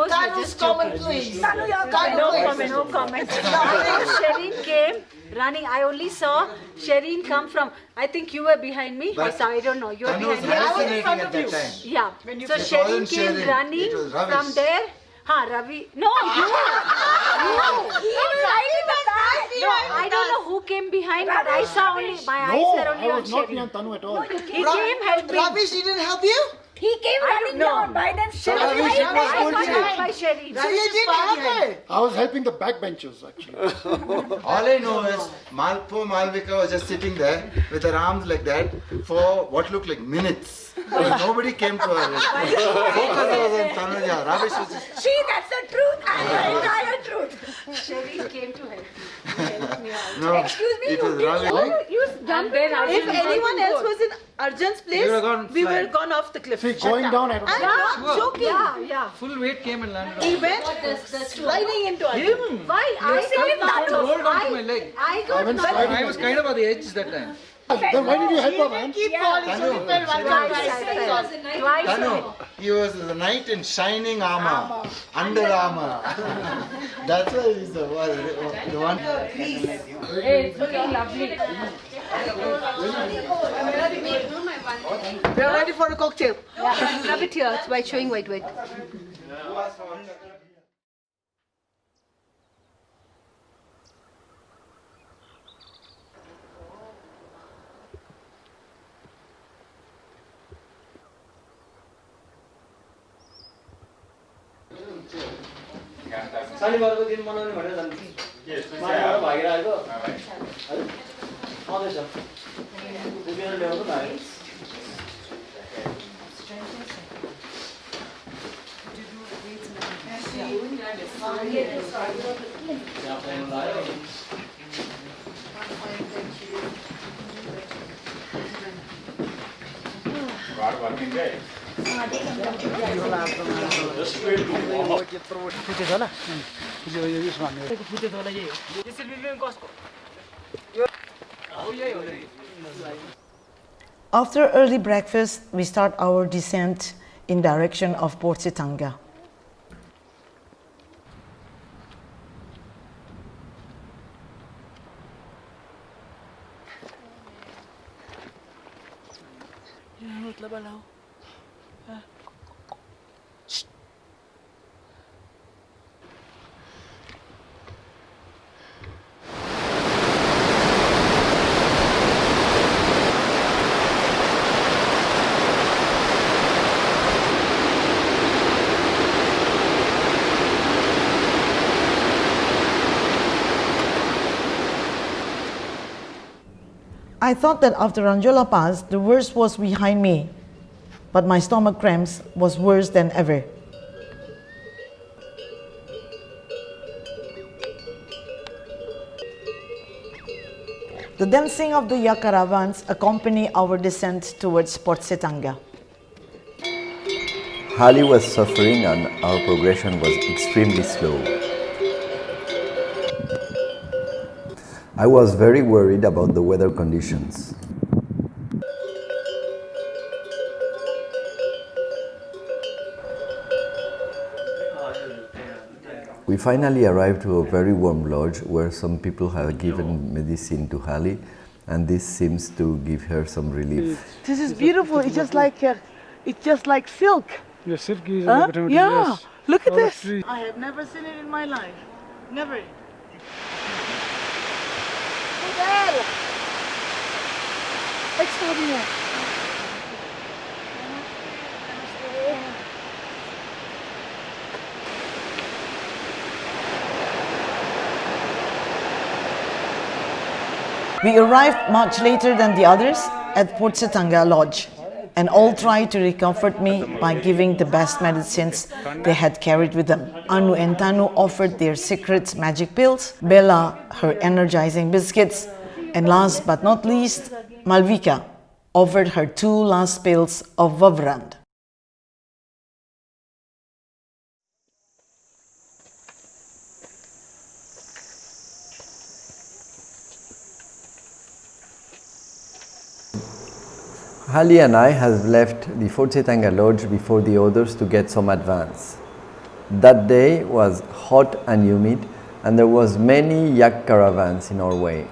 Tanu's comment, please? Tanu, no comment. Shireen came running. I only saw Shireen come from, I think you were behind me. But I don't know. You were Tanu was behind me. I was in hallucinating front at of that you. time. Yeah. So It Shireen wasn't came Shireen, running it was Ravish. from there. Ravi. No, you. He was right in the back. No, I don't know who came behind, but I saw only, my eyes were only I on was not Shireen. behind Tanu at all. He came helping. Ravish didn't help you? He came running down by then. So Ravish, it was bullshit. By Shireen. So you didn't help her? I was helping the backbenchers actually. All I know is poor Malvika was just sitting there with her arms like that for what looked like minutes. Nobody came to her. Focus was on Tanuja. Ravish was just... See, that's the truth and the entire truth. Shireen came to help me out. No, Excuse me, it was Ravish. You jumped in. If anyone else was in Arjun's place, we would have gone off the cliff. See, going down, I don't I'm know. not joking. Yeah. Full weight came and landed He on went sliding into Arjun. Why? I said that. rolled onto my leg. I got went nothing. sliding. I was kind of at the edge that time. Then why did you help her, man? Keep falling. So he fell one time. Twice. Tanu, he was the knight in shining armor, under armor. That's why he's the one. Hey, it's looking lovely. We are ready for a cocktail. Yeah. Rub it here by showing white. शनिबारको दिन मनाउने भनेर जान्छ माथि भागेर आएको आउँदैछ बिहान ल्याउनु न है After early breakfast, we start our descent in direction of Port Sitanga. I thought that after Ranjola Pass, the worst was behind me, but my stomach cramps was worse than ever. The dancing of the yak caravans accompany our descent towards Port Sitanga. Hali was suffering and our progression was extremely slow. I was very worried about the weather conditions. We finally arrived to a very warm lodge where some people have given medicine to Hali, and this seems to give her some relief. This is beautiful. It's just like silk. Yeah, silky is Huh? a Yeah. yes. Look at Our this. tree. I have never seen it in my life. Never. extraordinaire. We arrived much later than the others at Port Setanga Lodge, and all tried to recomfort me by giving the best medicines they had carried with them. Anu and Tanu offered their secret magic pills, Bella her energizing biscuits, and last but not least, Malvika offered her 2 last pills of Vavrand. Ali and I have left the Fort Setanga Lodge before the others to get some advance. That day was hot and humid, and there was many yak caravans in our way.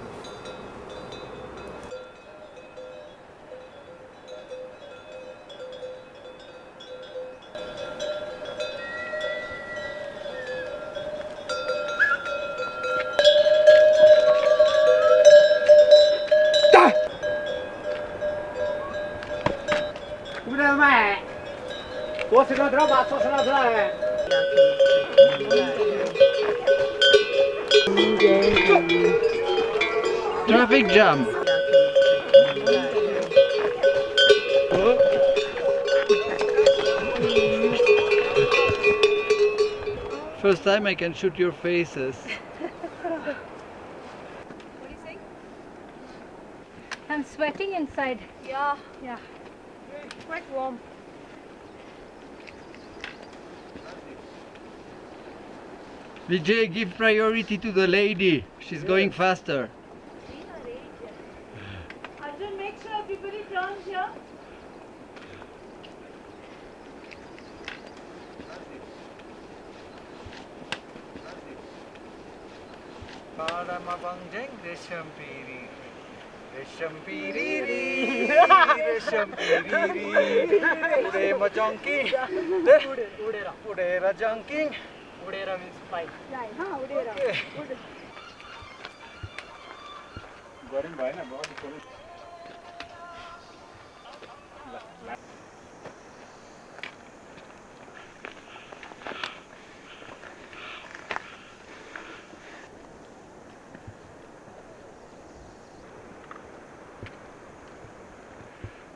Traffic jam. First time I can shoot your faces. I'm sweating inside. Yeah. Yeah. It's quite warm. Vijay, give priority to the lady. She's going faster. Arjun, make sure everybody turns here. Udera means fly.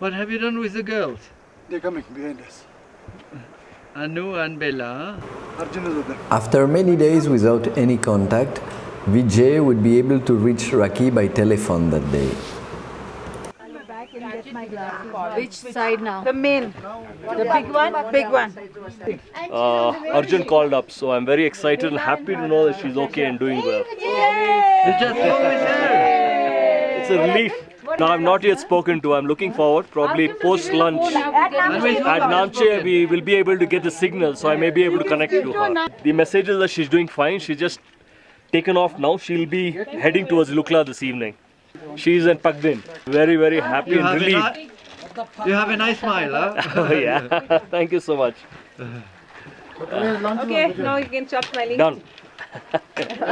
What have you done with the girls? They're coming behind us. Anu and Bella. Arjun is with them. After many days without any contact, Vijay would be able to reach Raki by telephone that day. Which side now? The main. The big one? Big one. Arjun called up, so I'm very excited and happy to know that she's okay and doing well. You just go with her. It's a relief. Now I've not yet spoken to her. I'm looking forward, probably post-lunch at Namche we will be able to get the signal, so I may be able to connect to her. The message is that she's doing fine. She's just taken off now. She'll be heading towards Lukla this evening. She's in Pagdin. Very, very happy and relieved. You have a nice smile, huh? Oh, yeah. Thank you so much. Okay, now you can stop smiling. Done. Done.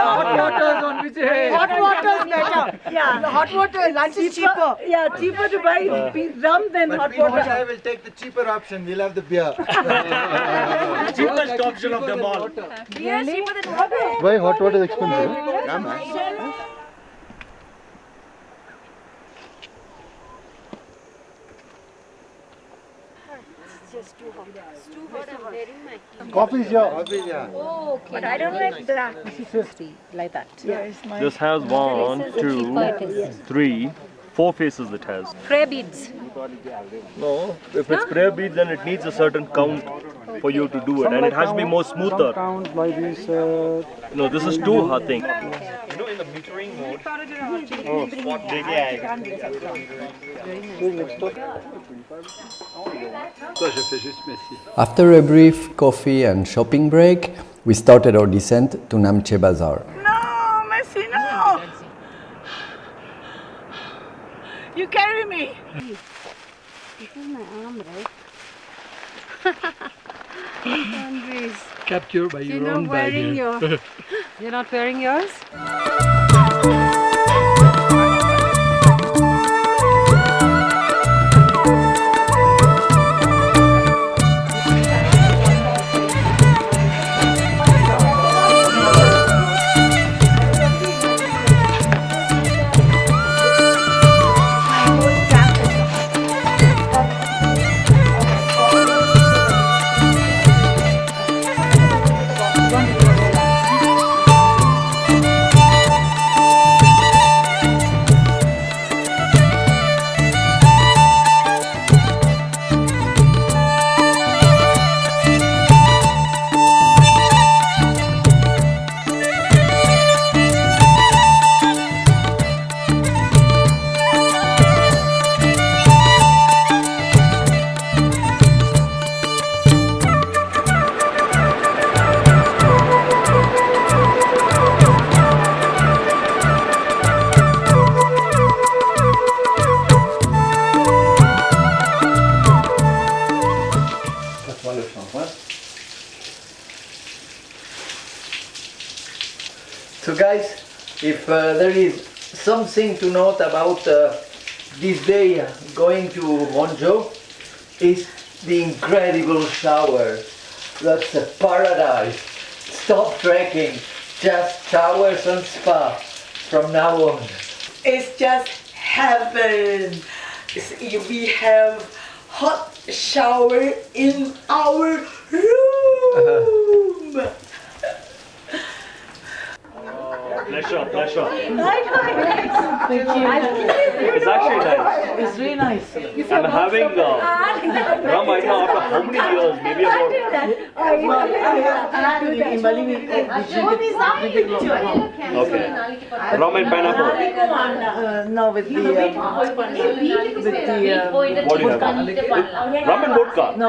Hot water's on Vijay. Hot water's better. Yeah. Hot water, lunch is cheaper. Yeah, cheaper to buy rum than hot water. I will take the cheaper option. We'll have the beer. Cheapest option of them all. Beer is cheaper than water. Why hot water is expensive? Yeah, man. Just too hot. It's too hot. I'm wearing my tea. Coffee's here. Coffee, yeah. Oh, okay. But I don't like that. This is 50, like that. This has 1, 2, 3, 4 faces it has. Prayer beads. No, if it's prayer beads then it needs a certain count for you to do it and it has to be more smoother. Count by these. No, this is 2 I think. You know, in the metering mode, After a brief coffee and shopping break, we started our descent to Namche Bazaar. No, Messi, no. You carry me. This is my arm, right? Boundaries. Captured by You're your not own wearing bag. your. You're not wearing yours? If there is something to note about this day going to Monjo, is the incredible shower. That's a paradise. Stop trekking, just showers and spa from now on. It's just heaven. We have hot shower in our room. Pleasure, pleasure. Thank you. It's actually nice. It's really nice. I'm having rum right now after how many years? Maybe about. Okay. Rum and pineapple. No, with the What do you have? Rum and vodka. No,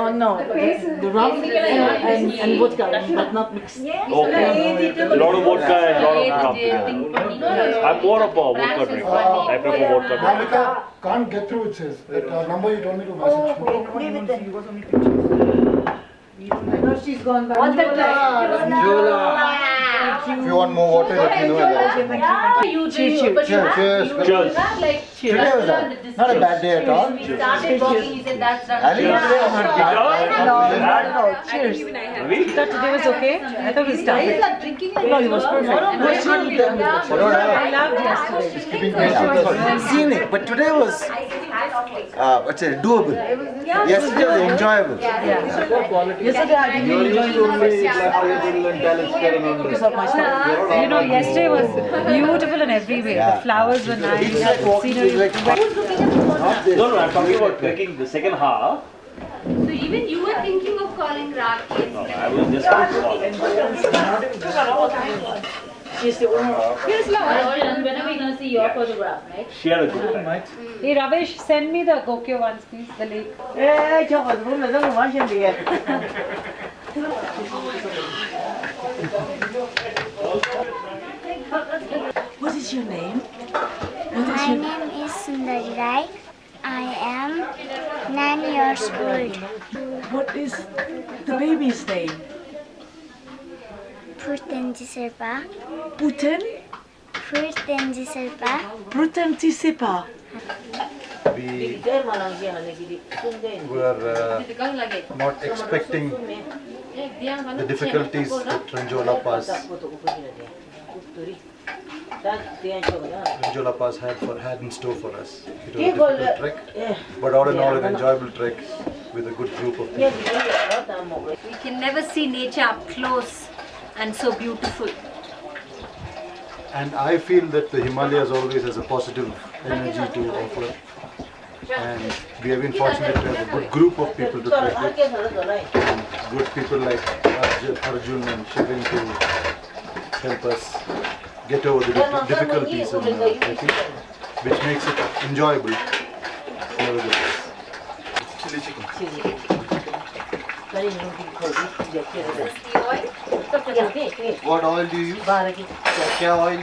the rum and vodka, but not mixed. Okay. A lot of vodka and a lot of rum together. I'm more of a vodka drinker. I prefer vodka drinker. Malvika can't get through, it says. That number you told me to message. No, she's gone back. If you want more water, let me know. Cheers. Cheers. Cheers. Today was not a bad day at all. Started walking, he said that's Ali, today was not bad. No, cheers. You thought today was okay? I thought we started. No, it was perfect. I loved yesterday. Scenic, but today was doable. Yesterday was enjoyable. Yesterday I didn't really enjoy because of my stuff. You know, yesterday was beautiful in every way. The flowers were nice, the scenery. No, I'm talking about trekking the second half. So even you were thinking of calling Rakhi? No, I was just calling. She's the owner. When are we going to see your photograph, right? She had a good time. Hey Ravesh, send me the Gokyo ones, please, the lake. What is your name? My name is Sundari Rai. I am 9 years old. What is the baby's name? Purtenji Serpa. Putin? Purtenji Serpa. Prutanti Sipa. We were not expecting the difficulties that Ranjola Pass had in store for us. It was a difficult trek, but all in all an enjoyable trek with a good group of people. We can never see nature up close and so beautiful. And I feel that the Himalayas always has a positive energy to offer. And we have been fortunate to have a good group of people to trek with. And good people like Arjun and Shirin to help us get over the difficulties in trekking, which makes it enjoyable. Nevertheless. Chili chicken. What oil do you use? What oil?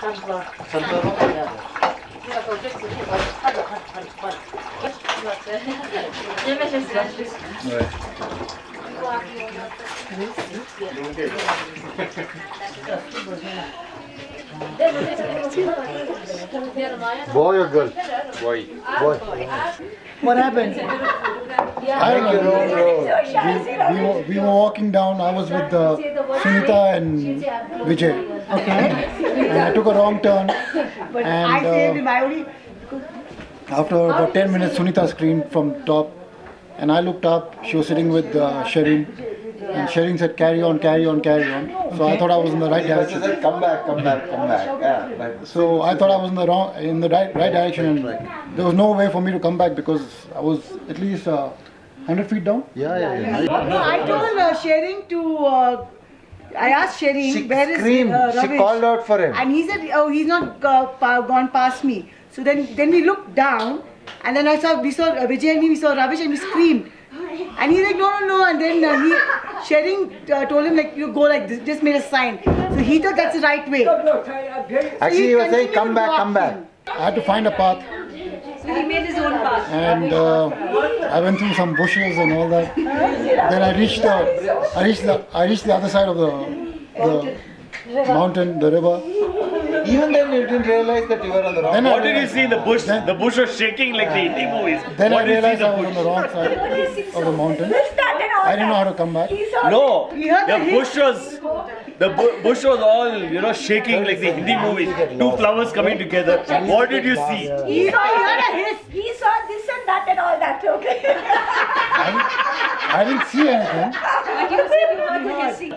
Sunflower. Boy or girl? Boy. What happened? I don't know. We were walking down. I was with Sunita and Vijay. Okay. And I took a wrong turn. And after about 10 minutes, Sunita screamed from top. And I looked up. She was sitting with Sherin. And Sherin said, carry on, carry on, carry on. So I thought I was in the right direction. She said, come back. Yeah, so I thought I was in the right direction, and there was no way for me to come back because I was at least 100 feet down. Yeah. No, I told Sherin to. I asked Sherin where is Ravesh? She called out for him. And he said, oh, he's not gone past me. So then we looked down, and then we saw Vijay and me, we saw Ravesh, and we screamed. And he's like, no. And then Sherin told him, like, you go like this, just made a sign. So he thought that's the right way. Actually, he was saying, come back. I had to find a path. So he made his own path. And I went through some bushes and all that. Then I reached the other side of the mountain, the river. Even then you didn't realize that you were on the wrong. What did you see in the bush? The bush was shaking like the Hindi movies. Then What I did you see realized in I the was on the bush? wrong side of the mountain. I didn't know how to come back. No, the bush was all shaking like the Hindi movies. Two flowers coming together. What did you see? He saw this and that and all that, okay? I didn't see anything. But you said you heard the hissing.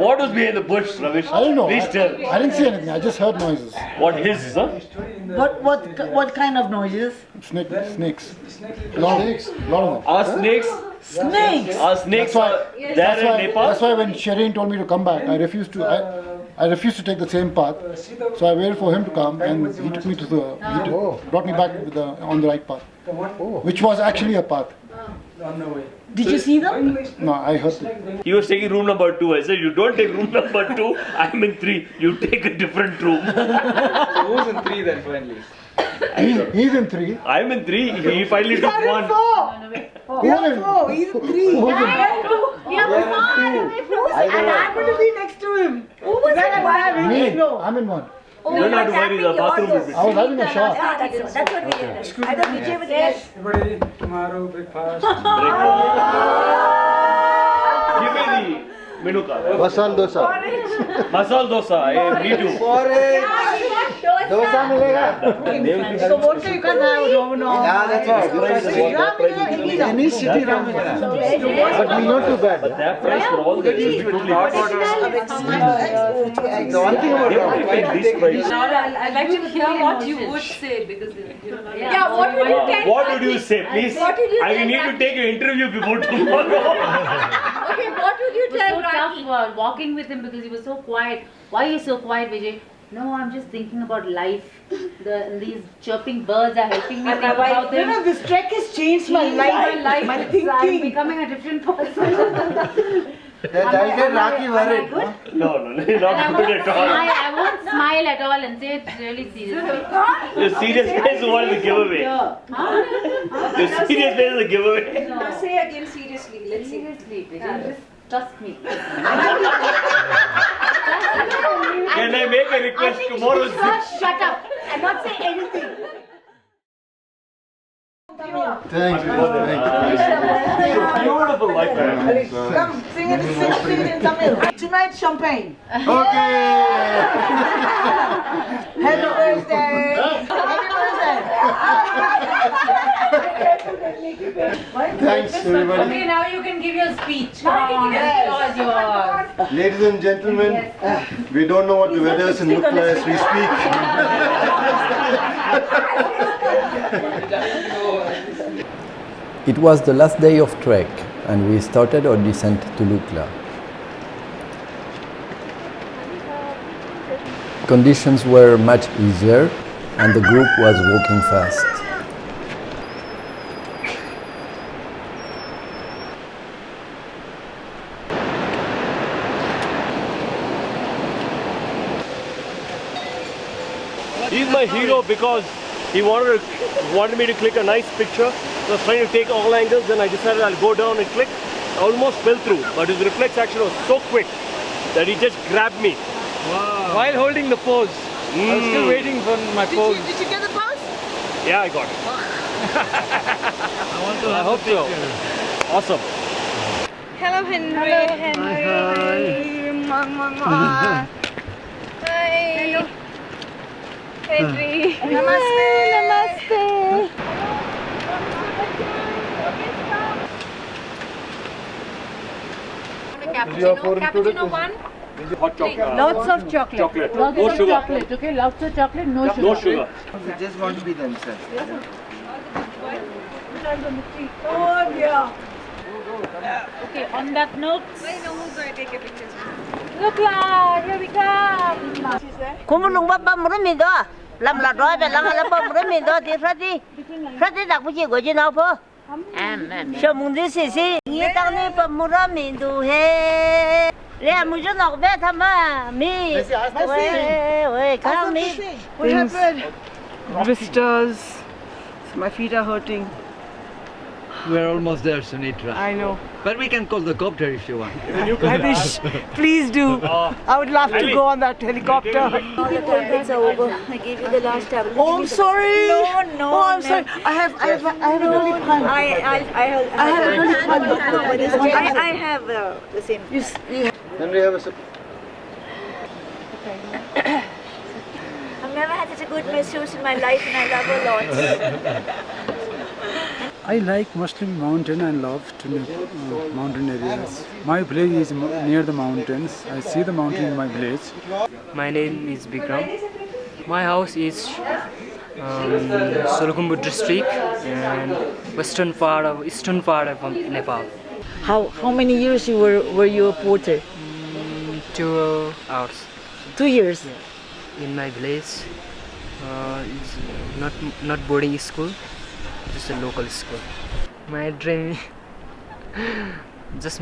What was behind the bush, Ramesh? I don't know. Please tell. I didn't see anything. I just heard noises. What hiss, huh? What kind of noises? Snakes. Lot of them. Are snakes? Snakes. Are snakes there in Nepal? That's why when Shireen told me to come back, I refused to. I refused to take the same path. So I waited for him to come, and he took me to brought me back on the right path, which was actually a path. Did you see them? No, I heard them. He was taking room number 2. I said, you don't take room number 2. I'm in 3. You take a different room. Who's in 3 then finally? He's in 3. I'm in 3. He finally took 1. You're 4. He's in 3. We are 4. And I'm going to be next to him. Who was in 1? Me, I'm in 1. Oh, You're not worried, the bathroom will be. I was having a shower. Yeah, that's what we did. I thought Vijay was there. Everybody, tomorrow breakfast. Give me the menu card. Masala dosa. Masala dosa. Me too. Dosa milega. So what you can have, no. Yeah, that's right. Any city ramen. But we not too bad. But that price for all that should be totally The one thing about this price. I'd like to hear what you would say because Yeah, what would you tell? What would you say, please? What would you I tell need to take your interview before tomorrow. Okay, what would you It was tell so Rocky? tough walking with him because he was so quiet. Why are you so quiet, Vijay? No, I'm just thinking about life. These chirping birds are helping me think about things. No, this trek has changed my life. My I'm thinking. becoming a different person. I'll get Rocky worried. No, not good at all. I won't smile at all and say it really seriously. The serious face is one of the giveaway. The serious face is the giveaway. Now say again seriously. Let's see. Seriously, Vijay, just trust me. Can I make a request tomorrow? Shut up and not say anything. Thank you. Beautiful life. Come, sing it in Tamil. Tonight, champagne. Okay. Happy birthday. Happy birthday. Thanks, everybody. Okay, now you can give your speech. Yours. Ladies and gentlemen, we don't know what the weather is in Nukla as we speak. It was the last day of trek and we started our descent to Lukla. Conditions were much easier and the group was walking fast. He's my hero because he wanted me to click a nice picture. I was trying to take all angles, and I decided I'll go down and click. I almost fell through, but his reflex action was so quick that he just grabbed me. Wow. While holding the pose. I was still waiting for my pose. Did you get the pose? Yeah, I got it. I hope so. Awesome. Hello, Henry. Hello, Henry. Hi. Hi. Henry. Namaste. Namaste. Cappuccino 1. Hot chocolate. Lots of chocolate. Lots No of sugar. chocolate. Okay, lots of chocolate, no sugar. No sugar. They just want to be themselves. Oh, yeah. Okay, on that note, I know who's going to take a picture. look la, here we come. Kuma lung ba bam ru min do lam la do be lang la bam ru min do ti frati dak bu ji go ji na pho sho mung di si si ni tang ni bam ru min du he le mu jo nok be tham ma mi we come me What happened? Blisters. My feet are hurting. We're almost there, Sunitra. I know. But we can call the copter if you want. I wish. Please do. I would love to go on that helicopter. All the tablets are over. I gave you the last tablet. Oh, I'm sorry. No. Oh, I'm sorry. I have an early pun. I have the same. Then we have a I've never had such a good masseuse in my life, and I love her lots. I like Muslim mountain and love to mountain areas. My village is near the mountains. I see the mountain in my village. My name is Bikram. My house is Solkumbur district and eastern part of Nepal. How many years were you a porter? 2 hours. 2 years. In my village, it's not boarding school, just a local school. My dream is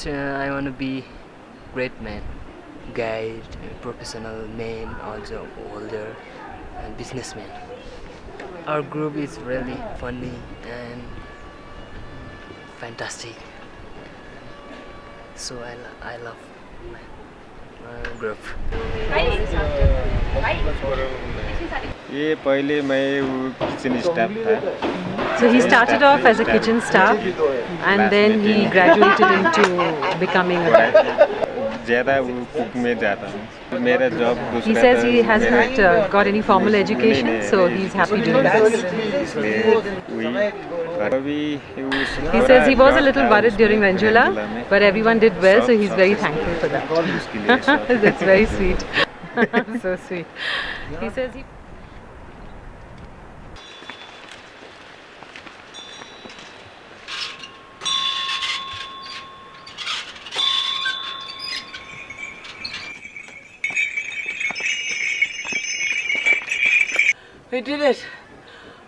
I want to be great man, guide, professional man, also older, and businessman. Our group is really funny and fantastic. So I love my group. ये पहले मैं kitchen staff था. So he started off as a kitchen staff and then he graduated into becoming a cook. ज़्यादा वो cook में जाता हूँ. मेरा जॉब दूसरा. He says he hasn't got any formal education, so he's happy doing this. He says he was a little worried during Ranjula, but everyone did well, so he's very thankful for that. That's very sweet. So sweet. He says he... We did it.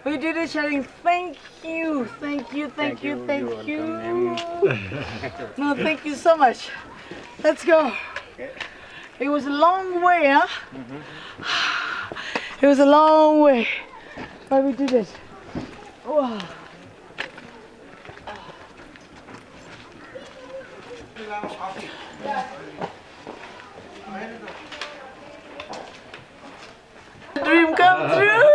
We did it, Sharing. Thank you. Thank you. No, thank you so much. Let's go. It was a long way, huh? It was a long way. But we did it. Wow. Dream come true.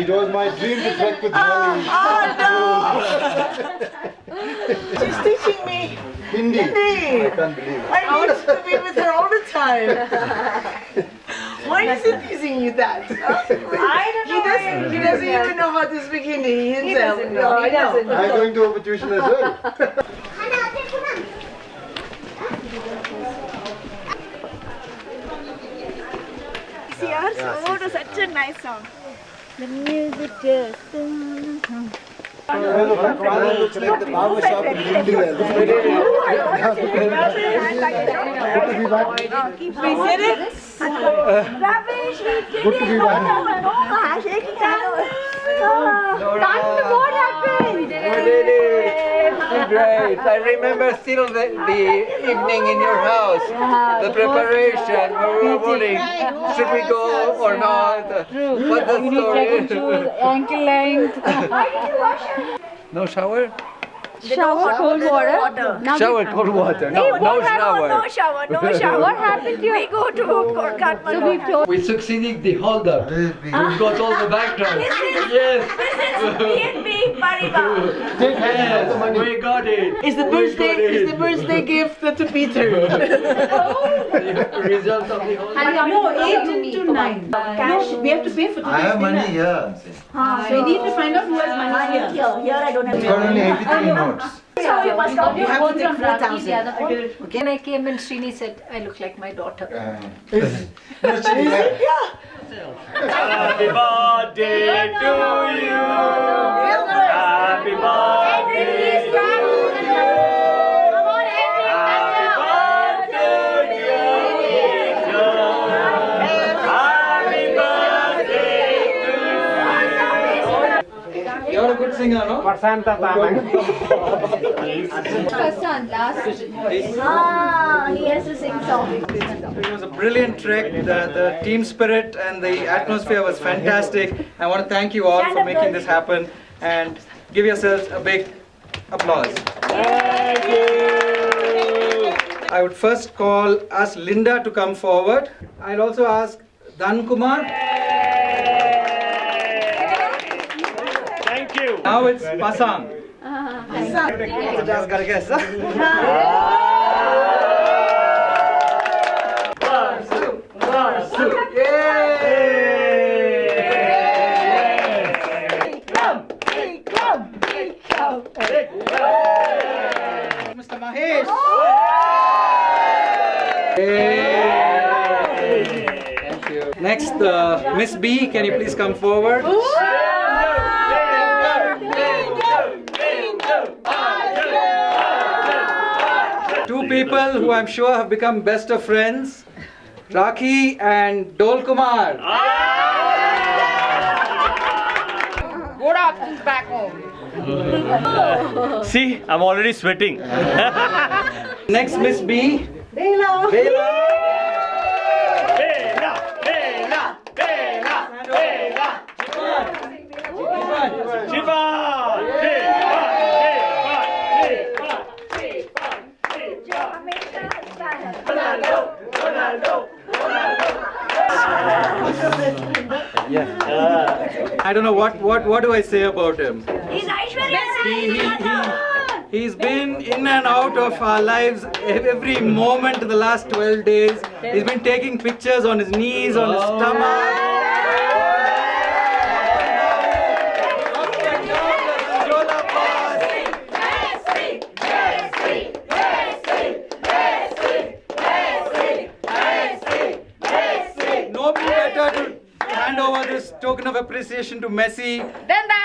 It was my dream to trek with Molly. Oh no! She's teaching me Hindi. Hindi. I can't believe it. I used to be with her all the time. Why is he teasing you that? I don't know. He doesn't even know how to speak Hindi himself. He doesn't know. I know. I'm going to a tuition as well. Yours? Oh, it was such a nice song. The music just... Looks like the barber shop in Hindi. We did it? Ravish, we did Good to be back. Shaking hands. What happened? We did it. Great. I remember still the evening in your house, the preparation where we were wondering, should we go or not? What's the story? Ankle length. No shower? Shower, cold water. Shower, cold water. No shower. No shower. What happened to you? We go to Kathmandu. We succeeded the hold up. We've got all the background. This is B&B Pariba. Yes, we got it. It's the birthday gift to Peter. Result of the whole. No, 8 to 9. Cash. No, we have to pay for today's I have money dinner. here. So we need to find out who has money here. Here I don't have. It's got only 83 notes. So you must have You have to take 4,000. When I came in, Srini said, I look like my daughter. Happy birthday to you. Happy birthday to you. You're a good singer, no? First and last. He has to sing song. It was a brilliant trek. The team spirit and the atmosphere was fantastic. I want to thank you all for making this happen. And give yourselves a big applause. Thank you. I would first call ask Linda to come forward. I'll also ask Dan Kumar. Thank you. Now it's Pasang. Mr. Mahesh. Thank you. Next, Miss B, can you please come forward? Two people who I'm sure have become best of friends, Rakhi and Dol Kumar. Good options back home. See, I'm already sweating. Next, Miss B. Bela. I don't know what do I say about him. He's He's been in and out of our lives every moment the last 12 days. He's been taking pictures on his knees, on his stomach. Nobody better to hand over this token of appreciation to Messi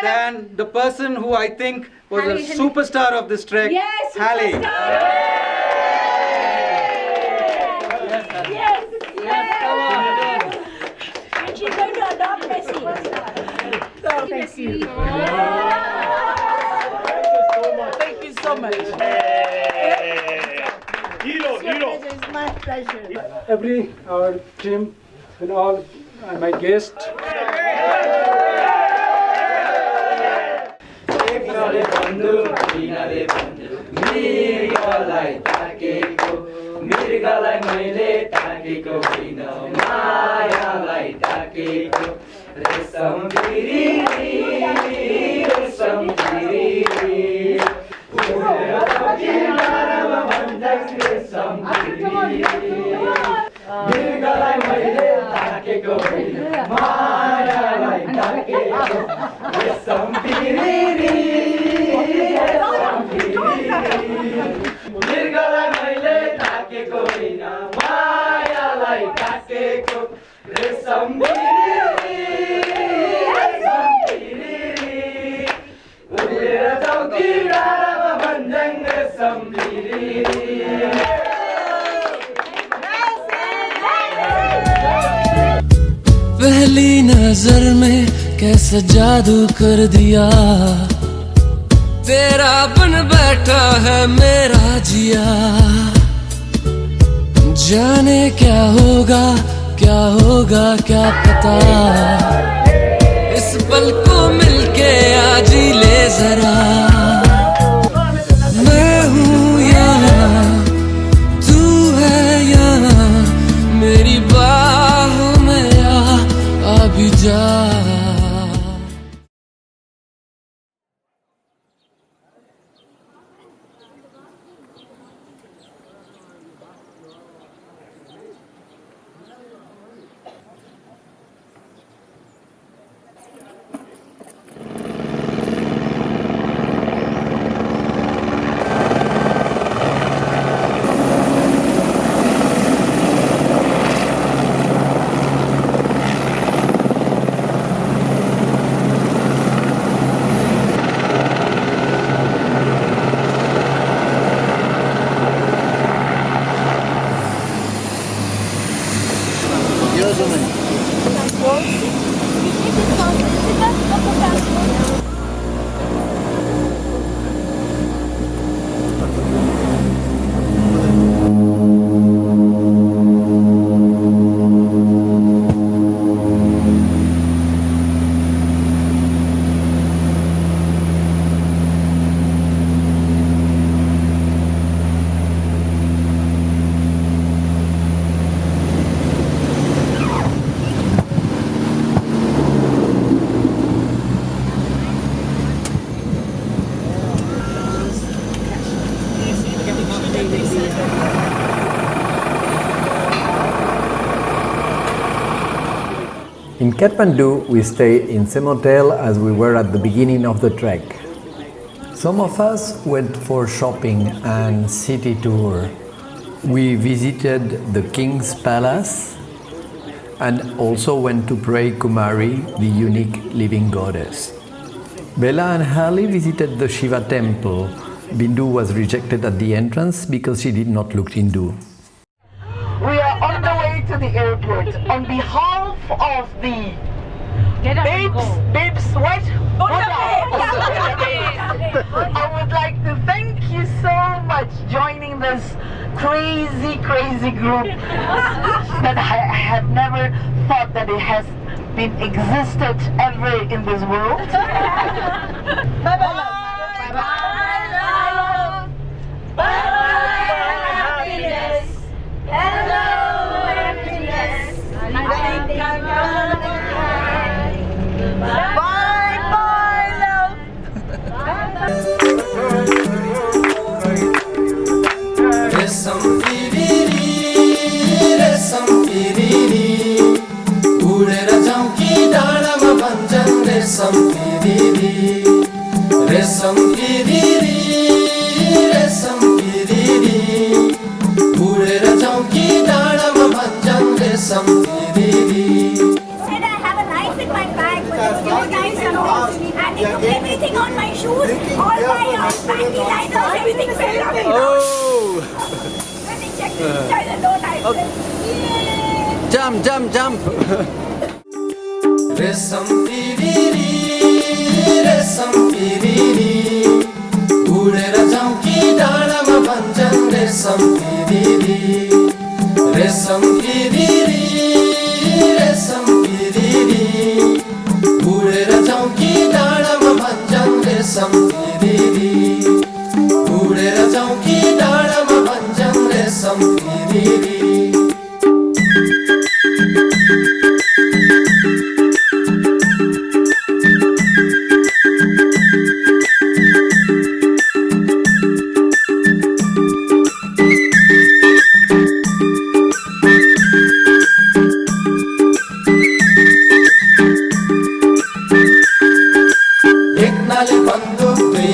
than the person who I think was a superstar of this trek, Yes, Hallie. And she's going to adopt Messi. Thank you. Thank you so much. Hero. It's my pleasure. Every our team and all my guests. मृगलाई मैले ताकेको होइन मायालाई ताकेको रेशम बिरिरी रेशम बिरिरी उडेर किनारमा भन्दै रेशम बिरिरी मृगलाई मैले ताकेको होइन मायालाई ताकेको रेशम बिरिरी रेशम बिरिरी मृगलाई मैले ताकेको होइन मायालाई ताकेको रेशम बिरिरी रेशम बिरिरी उडेर जाऊ किनारामा भन्ज्याङ रेशम बिरिरी पहली नजर में कैसा जादू कर दिया तेरा बन बैठा है मेरा जिया जाने क्या होगा क्या पता इस पल को मिलके आज ही ले जरा मैं हूँ यहाँ तू है यहाँ मेरी बाहों में आ भी जा In Kathmandu, we stayed in same hotel as we were at the beginning of the trek. Some of us went for shopping and city tour. We visited the King's Palace and also went to pray Kumari, the unique living goddess. Bella and Harley visited the Shiva temple. Bindu was rejected at the entrance because she did not look Hindu. We are on the way to the airport. On behalf of the babes, what? I would like to thank you so much joining this crazy group that I have never thought that it has been existed ever in this world. Bye bye love. Bye bye love. Bye bye happiness. Hello emptiness. I think I'm gonna cry. Bye bye love. Resam piriri उडेर जाऊं कि डाँडामा भन्छन् रेशम piriri उडेर जाऊं कि डाँडामा भन्छन् रेशम piriri Said I have a knife in my bag, but you guys something, and they took everything on my shoes, all my panty liners, everything fell on me. When they checked inside the door, I said, Jump. Resam piriri उडेर जाऊं कि डाँडामा भन्छन् रेशम piriri उडेर जाऊं कि डाँडामा भन्छन् रेशम piriri उडेर जाऊं कि डाँडामा भन्छन् रेशम piriri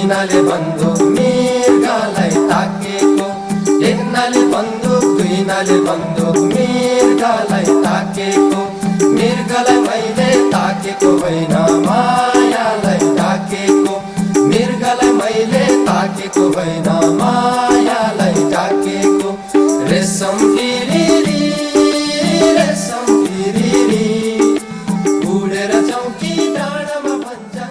नाले बन्दुक मिर्गालाई ताकेको एक नाले बन्दुक दुई नाले बन्दुक मिर्गालाई ताकेको मिर्गलाई मैले ताकेको होइन मायालाई ताकेको मिर्गलाई मैले ताकेको होइन मायालाई ताकेको रेशम